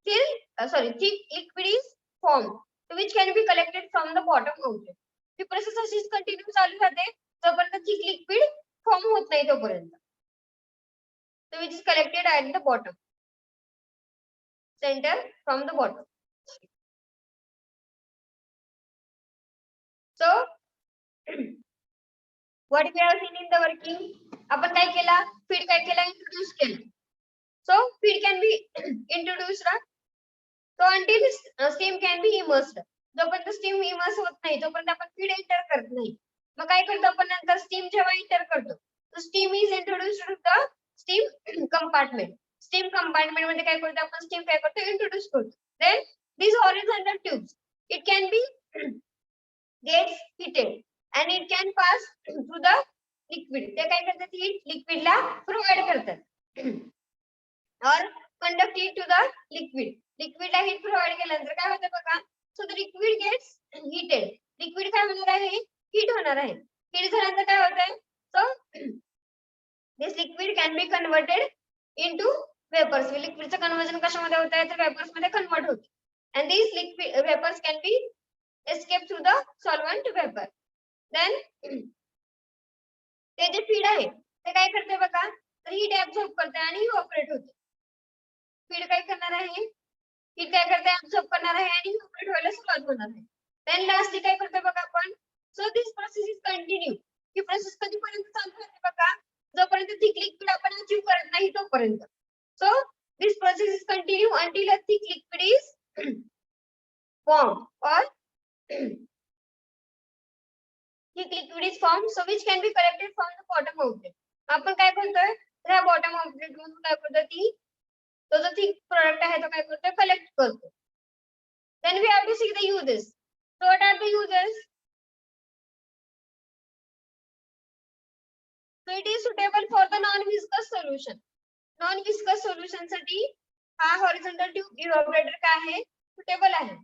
thick liquid is formed which can be collected from the bottom outlet. He process अशीच कंटिन्यू चालू राहते जोपर्यंत थिक लिक्विड फॉर्म होत नाही तोपर्यंत. So which is collected at the bottom, center from the bottom. So what we have seen in the working, आपण काय केला? फीड काय केला? इंट्रोड्यूस केला. So feed can be introduced. So until steam can be immersed. जोपर्यंत steam immerse होत नाही तोपर्यंत आपण फीड एंटर करत नाही. मग काय करतो आपण नंतर? स्टीम जेव्हा एंटर करतो तर steam is introduced to the steam compartment. Steam compartment मध्ये काय करतो आपण? स्टीम काय करतो? इंट्रोड्यूस करतो. Then these horizontal tubes, it can be gets heated and it can pass through the liquid. ते काय करतात? हीट लिक्विडला प्रोव्हाइड करतात or conduct it to the liquid. लिक्विडला हीट प्रोव्हाइड केल्यानंतर काय होतं बघा? So the liquid gets heated. Liquid काय होणार आहे? हीट होणार आहे. हीट झाल्यानंतर काय होतंय, so this liquid can be converted into vapours. लिक्विडचं कन्वर्जन कशामध्ये होत आहे, तर वेपर्स मध्ये कन्वर्ट होते. and these liquid vapors can be escape through the solvent vapor. then ते जे फीड आहे ते काय करते बघा, तर हीट ऍब्सॉर्ब करते आणि इव्हॅपोरेट होते. फीड काय करणार आहे, हीट काय करते, ऍब्सॉर्ब करणार आहे आणि इव्हॅपोरेट व्हायला सुरुवात होणार आहे. देन लास्टली काय करते बघा आपण, so this process is continue. He process कधीपर्यंत चालू राहते बघा, जोपर्यंत थिक लिक्विड आपण अचीव्ह करत नाही तोपर्यंत. So this process is continue until a thick liquid is formed or thick liquid is formed, so which can be collected from the bottom outlet. आपण काय करतोय, तर ह्या बॉटम आउटलेट मधून काय करतो, ती तो जो थिक प्रोडक्ट आहे तो काय करतो, कलेक्ट करतो. then we have to see the uses. So what are the uses? So it is suitable for the non viscous solution. non viscous solution साठी हा horizontal tube evaporator काय आहे, suitable आहे.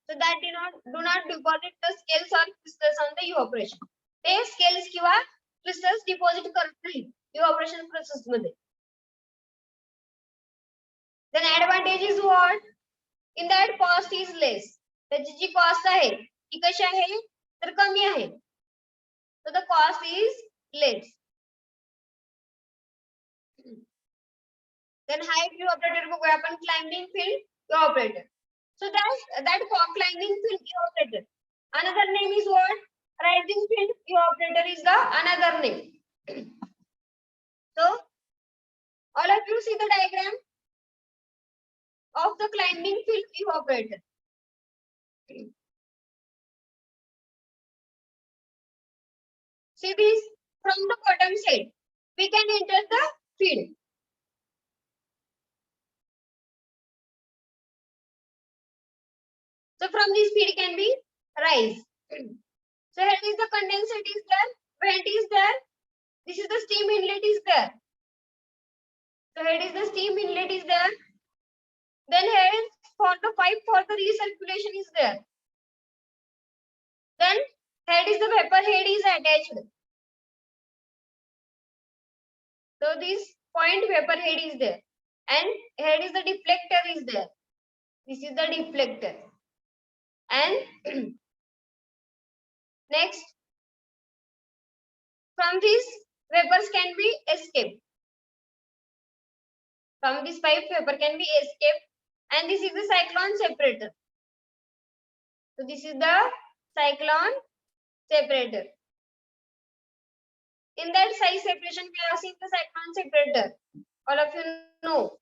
so that do not deposit the scales or crystals on the evaporation. ते scales किंवा crystals deposit करत नाही evaporation process मध्ये. then advantage is what, in that cost is less. त्याची जी cost आहे ती कशी आहे, तर कमी आहे. so the cost is less. then height evaporator बघूया आपण, climbing field evaporator. so that climbing field evaporator, another name is what, rising field evaporator is the another name. so all of you see the diagram of the climbing field evaporator. see this, from the bottom side we can enter the field. so from this field can be rise. so here is the condensate is there, vent is there, this is the steam inlet is there. so here is the steam inlet is there. then here is for the pipe for the recirculation is there. then head is the vapor head is attached. so this point vapor head is there and head is the deflector is there. this is the deflector. and next, from this vapors can be escaped. From this pipe vapor can be escaped, and this is the cyclone separator. so this is the cyclone separator. in that size separation we have seen the cyclone separator, all of you know.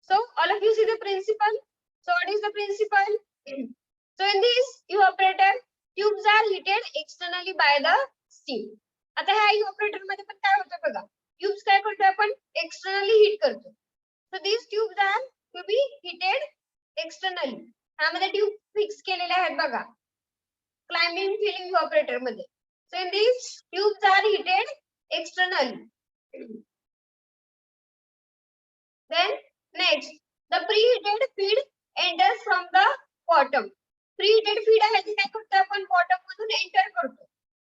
so all of you see the principle. so what is the principle? so in this evaporator tubes are heated externally by the steam. आता ह्या evaporator मध्ये पण काय होतं बघा, tubes काय करतो आपण, externally heat करतो. so these tubes are to be heated externally. ह्यामध्ये tube fix केलेले आहेत बघा climbing field evaporator मध्ये. so in these tubes are heated externally. then next, the preheated feed enters from the bottom. preheated feed आहे ते काय करतो आपण, bottom मधून एंटर करतो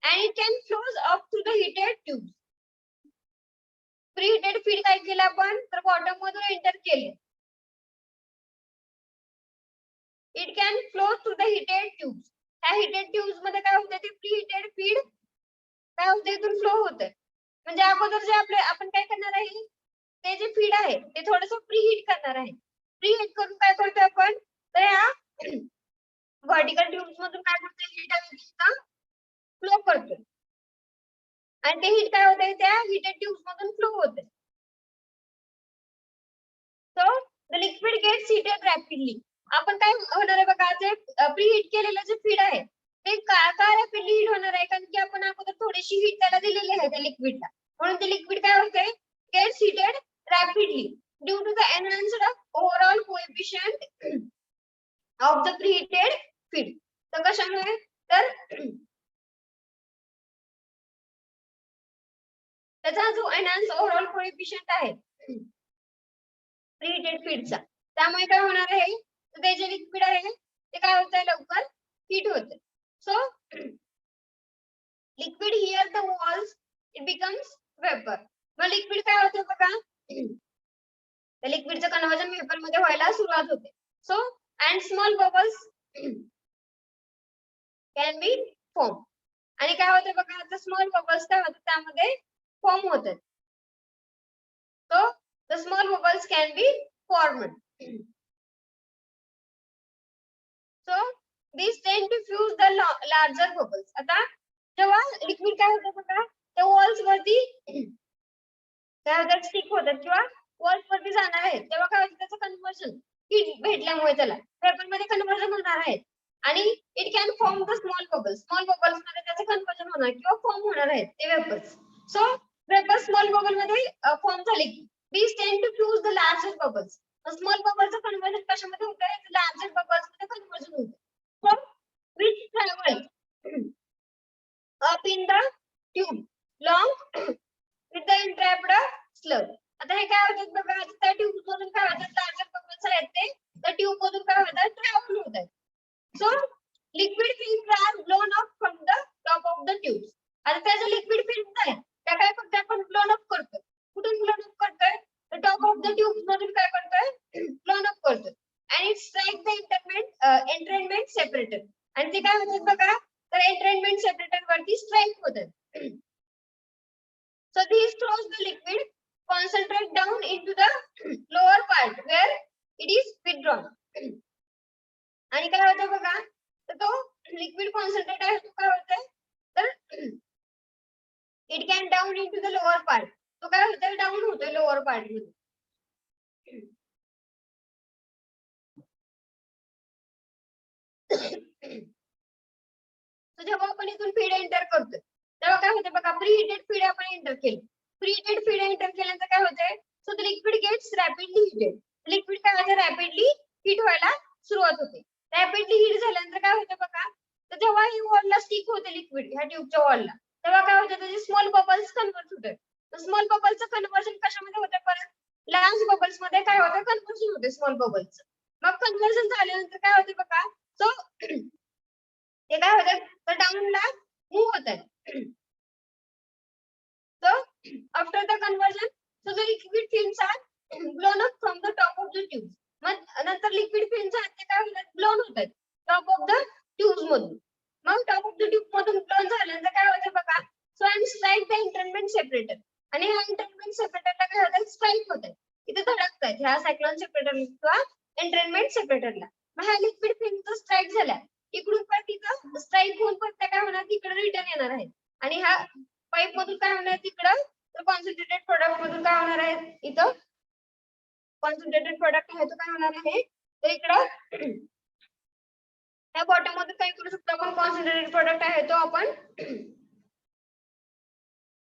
and it can flows up through the heated tubes. preheated feed काय केलं आपण, तर bottom मधून एंटर केले. it can flow through the heated tubes. ह्या heated tubes मध्ये काय होते, ते preheated feed काय होते, इथून फ्लो होते. म्हणजे अगोदर जे आपले आपण काय करणार आहे, ते जे फीड आहे ते थोडंसं प्रीहीट करणार आहे. प्रीहीट करून काय करतो आपण, तर या व्हर्टिकल ट्यूब्स मधून काय करतो, हीट आहे फ्लो करतो आणि ते हीट काय होते, त्या हीटेड ट्यूब्स मधून फ्लो होते. So the liquid gets heated rapidly. आपण काय होणार आहे बघा, जे प्रीहीट केलेलं जे फीड आहे ते का रॅपिडली हीट होणार आहे, कारण की आपण अगोदर थोडीशी हीट त्याला दिलेली आहे त्या लिक्विडला, म्हणून ते लिक्विड काय होते, gets heated rapidly due to the enhanced overall coefficient of the preheated feed. तर कशामुळे, तर त्याचा जो एनहान्स ओव्हरऑल कोएफिशियंट आहे प्रीहीटेड फीडचा, त्यामुळे काय होणार आहे, तर ते जे लिक्विड आहे ते काय होतंय लवकर हीट होते. So liquid here the walls it becomes vapour. मग लिक्विड काय होते बघा, त्या लिक्विडचं कन्वर्जन वेपर मध्ये व्हायला सुरुवात होते. So and small bubbles can be form. आणि काय होते बघा, आता स्मॉल बबल्स काय होतात त्यामध्ये फॉर्म होतात. So the small bubbles can be formed. So these tend to fuse the larger bubbles. आता जेव्हा लिक्विड काय होतं बघा, त्या वॉल्स वरती काय होतात स्टिक होतात किंवा वॉल्स वरती जाणार आहेत, तेव्हा काय होतं त्याचं कन्वर्जन हीट भेटल्यामुळे त्याला वेपर मध्ये कन्वर्जन होणार आहे आणि it can form the small bubbles. Small bubbles मध्ये त्याचं कन्वर्जन होणार किंवा फॉर्म होणार आहेत ते vapours. So vapour small bubble मध्ये फॉर्म झाले की these tend to fuse the larger bubbles. Small बबलचं कन्वर्जन कशामध्ये होतं, लार्जर बबल्स मध्ये कन्वर्जन होतं. From which travel up in the tube long with the entrapped slug. आता हे काय होतात बघा, त्या ट्यूब मधून काय होतात लार्जर बबल्स आहेत ते त्या ट्यूब मधून काय होतात ट्रॅव्हल होतात. So liquid films are blown up from the top of the tube. आता त्या ज्या लिक्विड फिल्म्स आहेत त्या काय फक्त आपण ब्लोन अप करतोय. कुठून ब्लोन अप करतोय, टॉप ऑफ द ट्यूब मधून काय करतोय ब्लोन अप करतोय. and it strike the entrainment separator. आणि ते काय होतात बघा, तर entrainment separator वरती स्ट्राइक होतात. so these throws the liquid concentrate down into the lower part where it is withdrawn. आणि काय होतं बघा, तर तो लिक्विड कॉन्सन्ट्रेट आहे तो काय होतंय, तर it can down into the lower part. तो काय होतोय डाऊन होतोय लोअर पार्ट मध्ये. जेव्हा आपण इथून फीड एंटर करतोय तेव्हा काय होते बघा, प्रीहीटेड फीड आपण एंटर केली. प्रीहीटेड फीड एंटर केल्यानंतर काय होतंय, so the liquid gets rapidly heated. Liquid काय होते रॅपिडली हीट व्हायला सुरुवात होते. रॅपिडली हीट झाल्यानंतर काय होते बघा, तर जेव्हा ही वॉलला स्टिक होते लिक्विड ह्या ट्यूबच्या वॉलला, तेव्हा काय होते त्याचे स्मॉल बबल्स कन्वर्ट होते. स्मॉल बबल्सचं कन्वर्जन कशामध्ये होते, परत लार्ज बबल्स मध्ये काय होतं कन्वर्जन होते स्मॉल बबल्स. मग कन्वर्जन झाल्यानंतर काय होते बघा, सो ते काय होतात तर डाऊनला मूव्ह होतात. So after the conversion, so the liquid films are blown up from the top of the tube. मग नंतर लिक्विड फिल्म्स आहेत ते काय होतात ब्लोन होतात टॉप ऑफ द ट्यूब्स मधून. मग टॉप ऑफ द ट्यूब मधून ब्लोन झाल्यानंतर काय होतं बघा, so and strike the entertainment separator. आणि ह्या इंटरमेंट सेपरेटरला काय होतात स्ट्राइक होतात, इथे धडकतात ह्या सायक्लोन सेपरेटर किंवा इंटरमेंट सेपरेटरला. मग ह्या लिक्विड फिल्मचा स्ट्राइक झाला इकडून पण तिथं स्ट्राइक होऊन पण त्या काय होणार तिकडे रिटर्न येणार आहे. आणि ह्या पाईप मधून काय होणार तिकडं, तर कॉन्सन्ट्रेटेड प्रोडक्ट मधून काय होणार आहे, इथं कॉन्सन्ट्रेटेड प्रोडक्ट आहे तो काय होणार आहे, तर इकडं ह्या बॉटम मध्ये काय करू शकतो आपण, कॉन्सन्ट्रेटेड प्रोडक्ट आहे तो आपण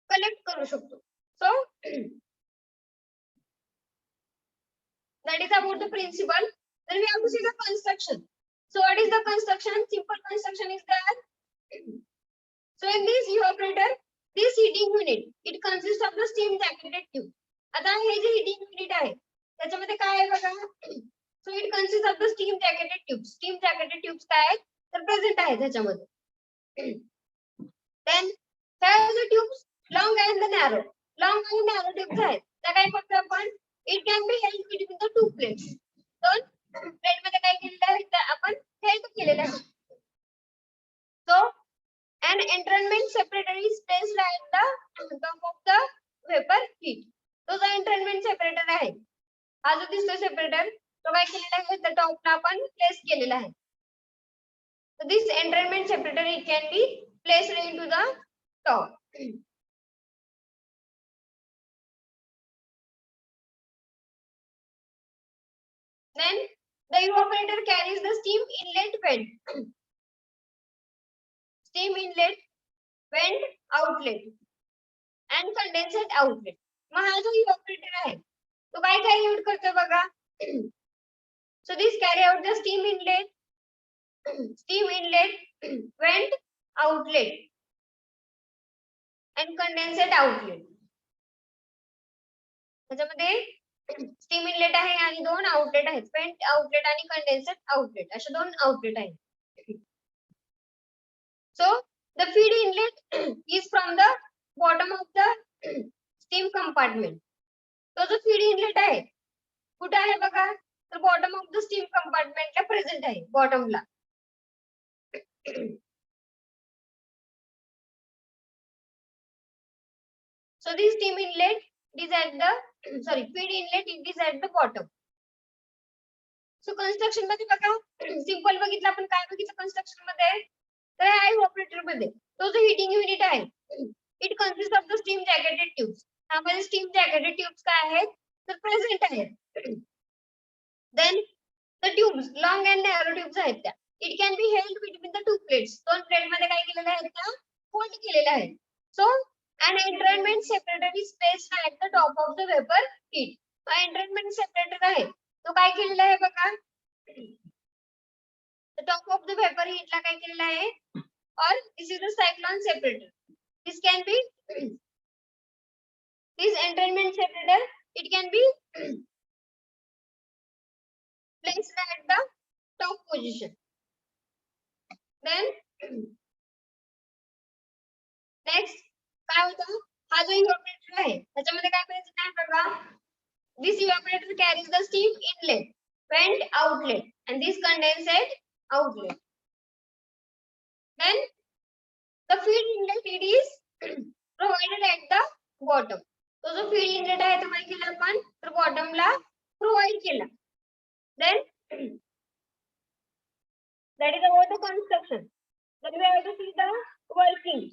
कलेक्ट करू शकतो. So that is about the principle. Then we have to see the construction. So what is the construction? Simple construction is that, so in this evaporator, this heating unit, it consists of the steam jacketed tube. आता हे जे heating unit आहे त्याच्यामध्ये काय आहे बघा, so it consists of the steam jacketed tubes. Steam jacketed tubes काय आहेत तर प्रेझेंट आहेत त्याच्यामध्ये. then here are the tubes long and the narrow. long आणि narrow tubes आहेत त्या काय करतो आपण, it can be held between the two plates. दोन प्लेट मध्ये काय केलेलं आहे तर आपण हेल्ड केलेलं आहे. so an entrainment separator is placed at the top of the vapor heat. तो जो entrainment separator आहे हा जो दिसतो सेपरेटर तो काय केलेला आहे तर टॉपला आपण प्लेस केलेला आहे. so this entrainment separator it can be placed into the top. Then the evaporator carries the steam inlet vent. Steam inlet, vent, outlet and condensate outlet. मग हा जो evaporator आहे तो काय काय यूज करतो बघा. So this carry out the steam inlet, vent, outlet and condensate outlet. त्याच्यामध्ये स्टीम इनलेट आहे आणि दोन आउटलेट आहेत, वेंट आउटलेट आणि कंडेन्सर आउटलेट असे दोन आउटलेट आहेत. So the feed inlet is from the bottom of the steam compartment. तो जो फीड इनलेट आहे कुठे आहे बघा, तर बॉटम ऑफ द स्टीम कंपार्टमेंटला प्रेझेंट आहे, बॉटमला. So this steam inlet is at the feed inlet it is at the bottom. So construction मध्ये बघा, सिंपल बघितलं आपण, काय बघितलं कन्स्ट्रक्शन मध्ये, तर आहे evaporator मध्ये तो जो हीटिंग युनिट आहे, it consist of the steam jacketed tubes. त्यामध्ये स्टीम जॅकेटेड ट्यूब्स काय आहेत तर प्रेझेंट आहेत. Then the tubes long and narrow tubes आहेत त्या. It can be held between the two plates. दोन प्लेट मध्ये काय केलेलं आहे त्या होल्ड केलेलं आहे. So an entrainment separator is placed at the top of the vapor heat. Entrainment separator आहे तो काय केलेला आहे बघा, the top of the vapor heat ला काय केलेला आहे, or this is the cyclone separator. This can be this entrainment separator, it can be placed at the top position. Then next काय होतं, हा जो इव्हॅपोरेटर आहे त्याच्यामध्ये काय करायचं आहे बघा, this evaporator carries the steam inlet, vent outlet and this condensate outlet. Then the feed inlet it is provided at the bottom. तो जो feed inlet आहे तो काय केला आपण तर बॉटमला प्रोव्हाइड केला. Then that is about the construction. Then we have to see the working.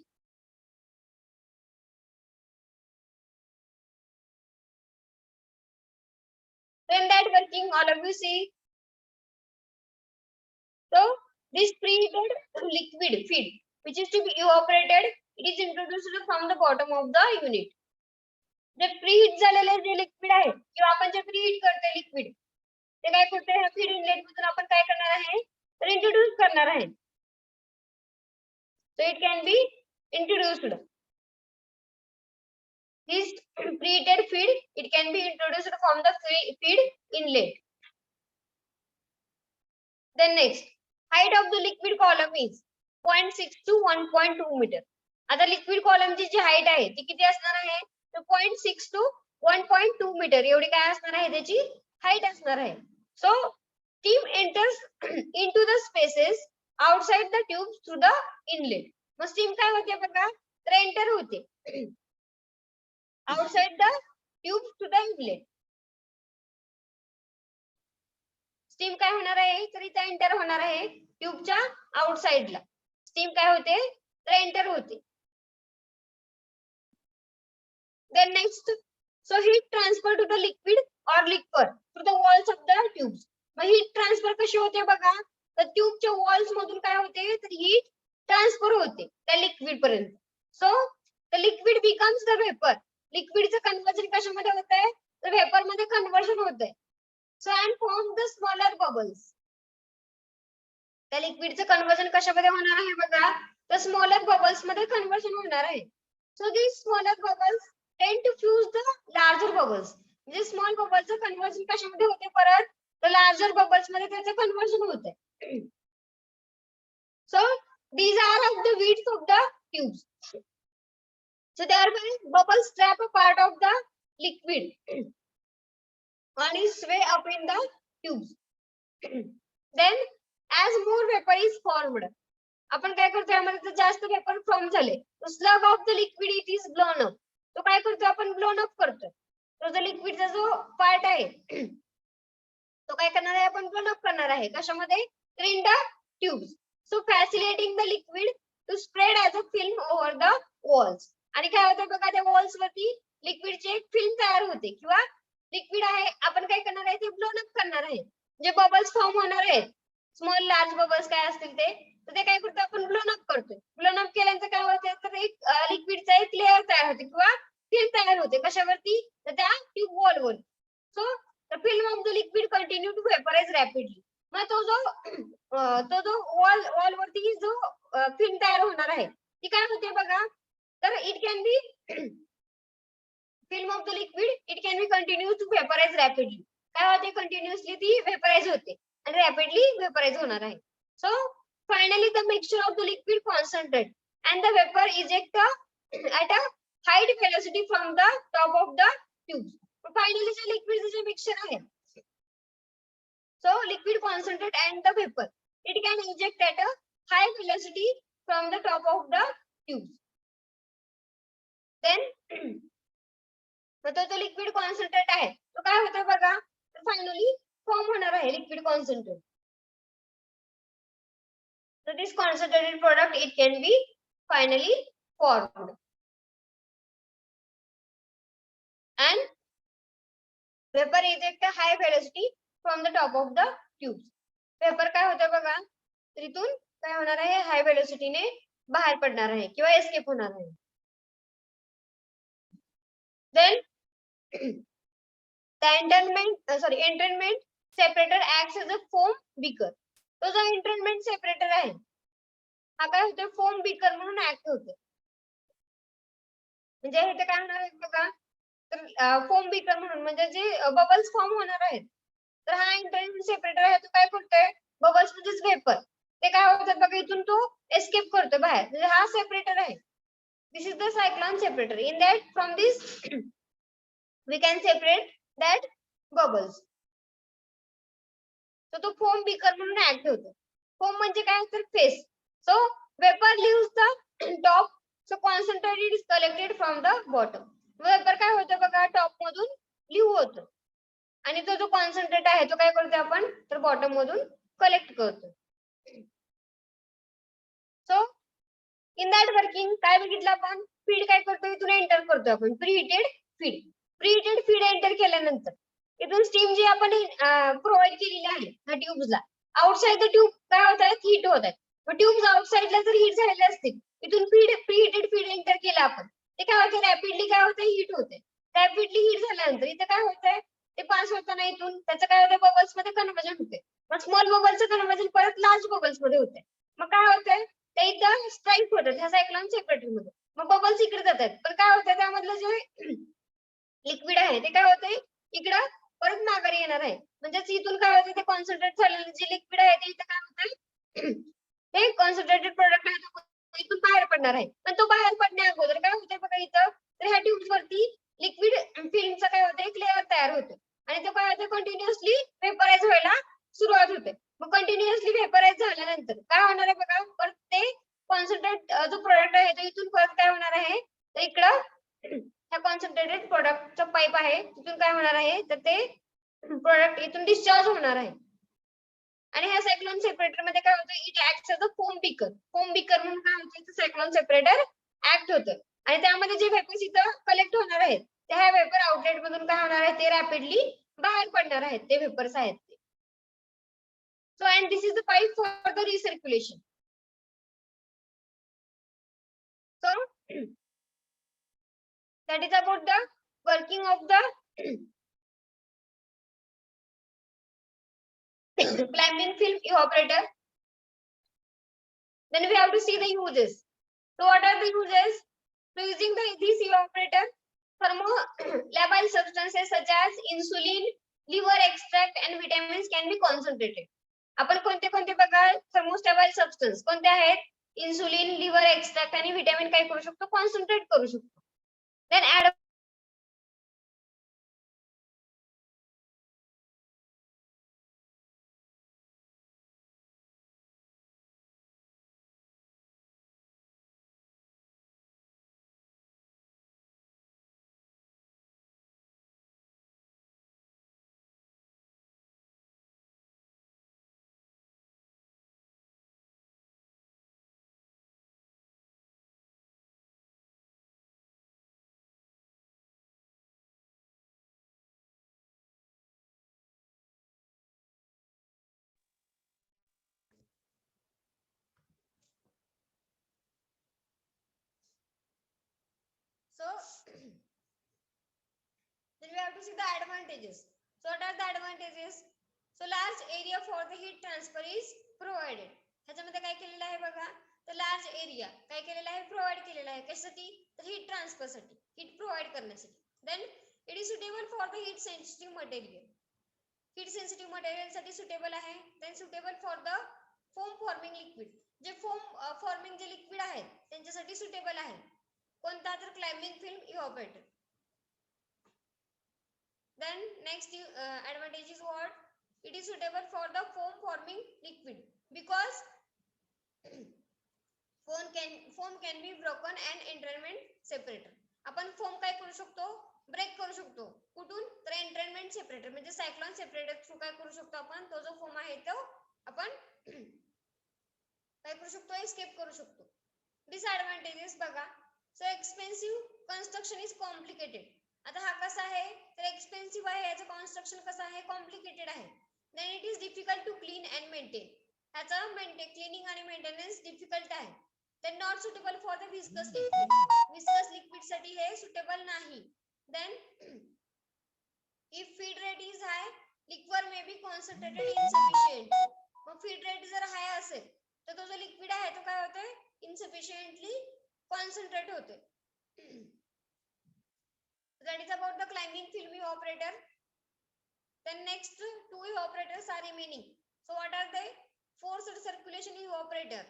Then that working all of you see. So this preheated liquid feed which is to be evaporated, it is introduced from the bottom of the unit. जे preheat झालेले जे liquid आहे किंवा आपण जे preheat करते liquid ते काय करते, ह्या फीड इनलेट मधून आपण काय करणार आहे तर इंट्रोड्यूस करणार आहे. So it can be introduced. This preheated feed it can be introduced from the feed inlet. Then next, height of the liquid column is 0.6 to 1.2 meter. आता लिक्विड कॉलमची जी हाईट आहे ती किती असणार आहे तर 0.6 to 1.2 मीटर एवढी काय असणार आहे त्याची हाईट असणार आहे. So steam enters into the spaces outside the tubes through the inlet. मग steam काय होते बघा तर एंटर होते outside the tubes to the inlet. Steam काय होणार आहे तर इथे एंटर होणार आहे ट्यूबच्या आउटसाइडला. स्टीम काय होते तर एंटर होते. Then next, so heat transfer to the liquid or liquor through the walls of the tubes. मग heat transfer कशी होते बघा तर ट्यूबच्या वॉल्स मधून काय होते तर heat transfer होते त्या लिक्विड पर्यंत. So the liquid becomes the vapor. लिक्विडचं कन्वर्जन कशामध्ये होतंय तर वेपर मध्ये कन्वर्जन होतंय. So and form the smaller bubbles. त्या लिक्विडचं कन्वर्जन कशामध्ये होणार आहे बघा तर स्मॉलर बबल्स मध्ये कन्वर्जन होणार आहे. So these smaller bubbles tend to fuse the larger bubbles. म्हणजे स्मॉल बबलचं कन्वर्जन कशामध्ये होते परत तर लार्जर बबल्स मध्ये त्याचं कन्वर्जन होते. So these are of the width of the tubes. So thereby bubbles trap a part of the liquid and is way up in the tubes. Then as more vapor is formed, आपण काय करतो यामध्ये जास्त vapour form झाले तो slug of the liquid it is blown up. तो काय करतो आपण ब्लोन अप करतो. तो जो लिक्विडचा जो पार्ट आहे तो काय करणार आहे आपण ब्लोन अप करणार आहे कशामध्ये तर in the tubes. So facilitating the liquid to spread as a film over the walls. आणि काय होतं बघा त्या वॉल्स वरती लिक्विडची एक फिल्म तयार होते किंवा लिक्विड आहे आपण काय करणार आहे ते ब्लोन अप करणार आहे. जे बबल्स फॉर्म होणार आहेत स्मॉल लार्ज बबल्स काय असतील ते तर ते काय करतो आपण ब्लोन अप करतो. ब्लोन अप केल्यानंतर काय होते तर एक लिक्विडचा एक लेअर तयार होते किंवा फिल्म तयार होते कशावरती तर त्या ट्यूब वॉल वर. So the film of the liquid continue to vaporise rapidly. मग तो जो वॉल वरती जो फिल्म तयार होणार आहे ती काय होते बघा तर it can be film of the liquid it can be continue to vaporise rapidly. काय होते कंटिन्युअसली ती व्हेपराइज होते आणि रॅपिडली व्हेपराइज होणार आहे. So finally the mixture of the liquid concentrate and the vapor eject at a high velocity from the top of the tube. Finally, the liquid is a mixture आहे. So liquid concentrate and the vapor, it can eject at a high velocity from the top of the tube. Then तो liquid concentrate आहे तो काय होतोय बघा, finally form होणार आहे liquid concentrate. So this concentrated product, it can be finally formed. And vapor eject a high velocity from the top of the tubes. Vapor काय होतं बघा, तर इथून काय होणार आहे, हाय वेलोसिटीने बाहेर पडणार आहे किंवा एस्केप होणार आहे. Then the entrainment separator acts as a foam beaker. तो जो entrainment separator आहे हा काय होतो, फोम बीकर म्हणून ऍक्ट होतो. म्हणजे इथे काय होणार आहे बघा, तर फोम बीकर म्हणून म्हणजे जे बबल्स फॉर्म होणार आहेत, तर हा इंटरनल सेपरेटर आहे तो काय करतोय, बबल्स म्हणजेच वेपर ते काय होतात बघा, इथून तो एस्केप करतोय बाहेर, म्हणजे हा सेपरेटर आहे. This is the cyclone separator. In that from this we can separate that bubbles. तो फोम बीकर म्हणून ऍक्ट होतो. फोम म्हणजे काय, तर फेस. So vapour leaves the top, so concentrated is collected from the bottom. Vapour काय होतं बघा, टॉप मधून लिव्ह होतं आणि तो जो कॉन्सन्ट्रेट आहे तो काय करतो आपण, तर बॉटम मधून कलेक्ट करतो. सो इन दॅट वर्किंग काय बघितलं आपण, फीड काय करतो, इथून एंटर करतो आपण preheated feed. Preheated feed enter केल्यानंतर इथून स्टीम जी आपण प्रोव्हाइड केलेली आहे ह्या ट्यूब्सला, आउटसाइड द ट्यूब काय होत आहेत, हीट होत आहेत. मग ट्यूब्स आउटसाइडला जर हीट झालेले असतील, इथून प्रीहीटेड फीड एंटर केलं आपण, ते काय होते, रॅपिडली काय होते, हीट होते. रॅपिडली हीट झाल्यानंतर इथे काय होतंय, ते पास होताना इथून त्याचं काय होतं, बबल्स मध्ये कन्वर्जन होते. मग स्मॉल बबल्सचं कन्वर्जन परत लार्ज बबल्स मध्ये होते. मग काय होतंय, ते इथं स्ट्राईक होतात ह्या सायक्लॉन सेपरेटर मध्ये. मग बबल्स इकडे जातात, पण काय होतं, त्यामधलं जे लिक्विड आहे ते काय होतंय, इकडं परत माघारी येणार आहे. म्हणजे इथून काय होतं, ते कॉन्सन्ट्रेट झालेलं जे लिक्विड आहे ते इथं काय होतंय, हे कॉन्सन्ट्रेटेड प्रोडक्ट आहे तो इथून बाहेर पडणार आहे. पण तो बाहेर पडण्या अगोदर काय होतंय बघा इथं, तर ह्या ट्यूब्स वरती लिक्विड फिल्मचा काय होतं, एक लेअर तयार होतो आणि तो काय होतं, कंटिन्युअसली वेपराइज व्हायला सुरुवात होते. मग कंटिन्युअसली वेपराइज झाल्यानंतर काय होणार आहे बघा, परत ते कॉन्सन्ट्रेट जो प्रोडक्ट आहे तो इथून परत काय होणार आहे, तर इकडं ह्या कॉन्सन्ट्रेटेड प्रोडक्टचा पाईप आहे तिथून काय होणार आहे, तर ते प्रोडक्ट इथून डिस्चार्ज होणार आहे. आणि ह्या सायक्लॉन सेपरेटर मध्ये काय होतं, it acts as a foam beaker. Foam breaker म्हणून काय होतं, सायक्लॉन सेपरेटर ऍक्ट होतं आणि त्यामध्ये जे वेपर्स इथं कलेक्ट होणार आहेत, त्या ह्या वेपर आउटलेट मधून काय होणार आहे, ते रॅपिडली बाहेर पडणार आहेत, ते वेपर्स आहेत ते. So and this is the pipe for the recirculation. So that is about the working of the climbing film evaporator. Then we have to see the uses. So what are the uses? So using this evaporator, thermolabile substances such as insulin, liver extract and vitamins can be concentrated. आपण कोणते कोणते बघा, thermostable substance कोणते आहेत, insulin, liver extract आणि vitamin काय करू शकतो, कॉन्सन्ट्रेट करू शकतो. Then add So then we have to see the advantages. So what are the advantages? So large area for the heat transfer is provided. ह्याच्यामध्ये काय केलेलं आहे बघा, तर लार्ज एरिया काय केलेला आहे, प्रोव्हाइड केलेला आहे. कशासाठी, तर हीट ट्रान्सफर साठी, हीट प्रोव्हाइड करण्यासाठी. Then It is suitable for the heat sensitive material. Heat sensitive material साठी सुटेबल आहे. Then suitable for the foam forming liquid. जे foam forming जे liquid आहेत त्यांच्यासाठी suitable आहे. कोणता तर climbing film evaporator. Then next advantage is what? It is suitable for the foam forming liquid because foam can be broken and entrainment separator. आपण foam काय करू शकतो? ब्रेक करू शकतो. कुठून? तर एंट्रेनमेंट सेपरेटर म्हणजे सायक्लोन सेपरेटर थ्रू काय करू शकतो आपण? तो जो फोम आहे तो आपण काय करू शकतो? एस्केप करू शकतो. डिसएडवांटेजेस बघा. So expensive construction is complicated. आता हा कसा आहे? तर एक्सपेन्सिव्ह आहे. याचं कन्स्ट्रक्शन कसं आहे? कॉम्प्लिकेटेड आहे. Then it is difficult to clean and maintain. ह्याचं क्लिनिंग आणि मेंटेनन्स डिफिकल्ट आहे. Then not suitable for the viscous liquid. Viscous liquid साठी हे सुटेबल नाही. Then if feed rate is high, liquor may be concentrated insufficiently. मग feed rate जर high असेल तर तो जो liquid आहे तो काय होतोय? Insufficiently concentrate होते. That is about the climbing film evaporator. Then next two evaporators are remaining. So what are they? Forced circulation evaporator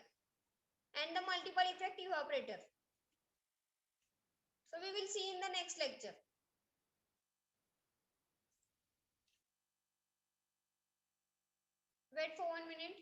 and the multiple effect evaporator. So we will see in the next lecture. Wait for 1 minute.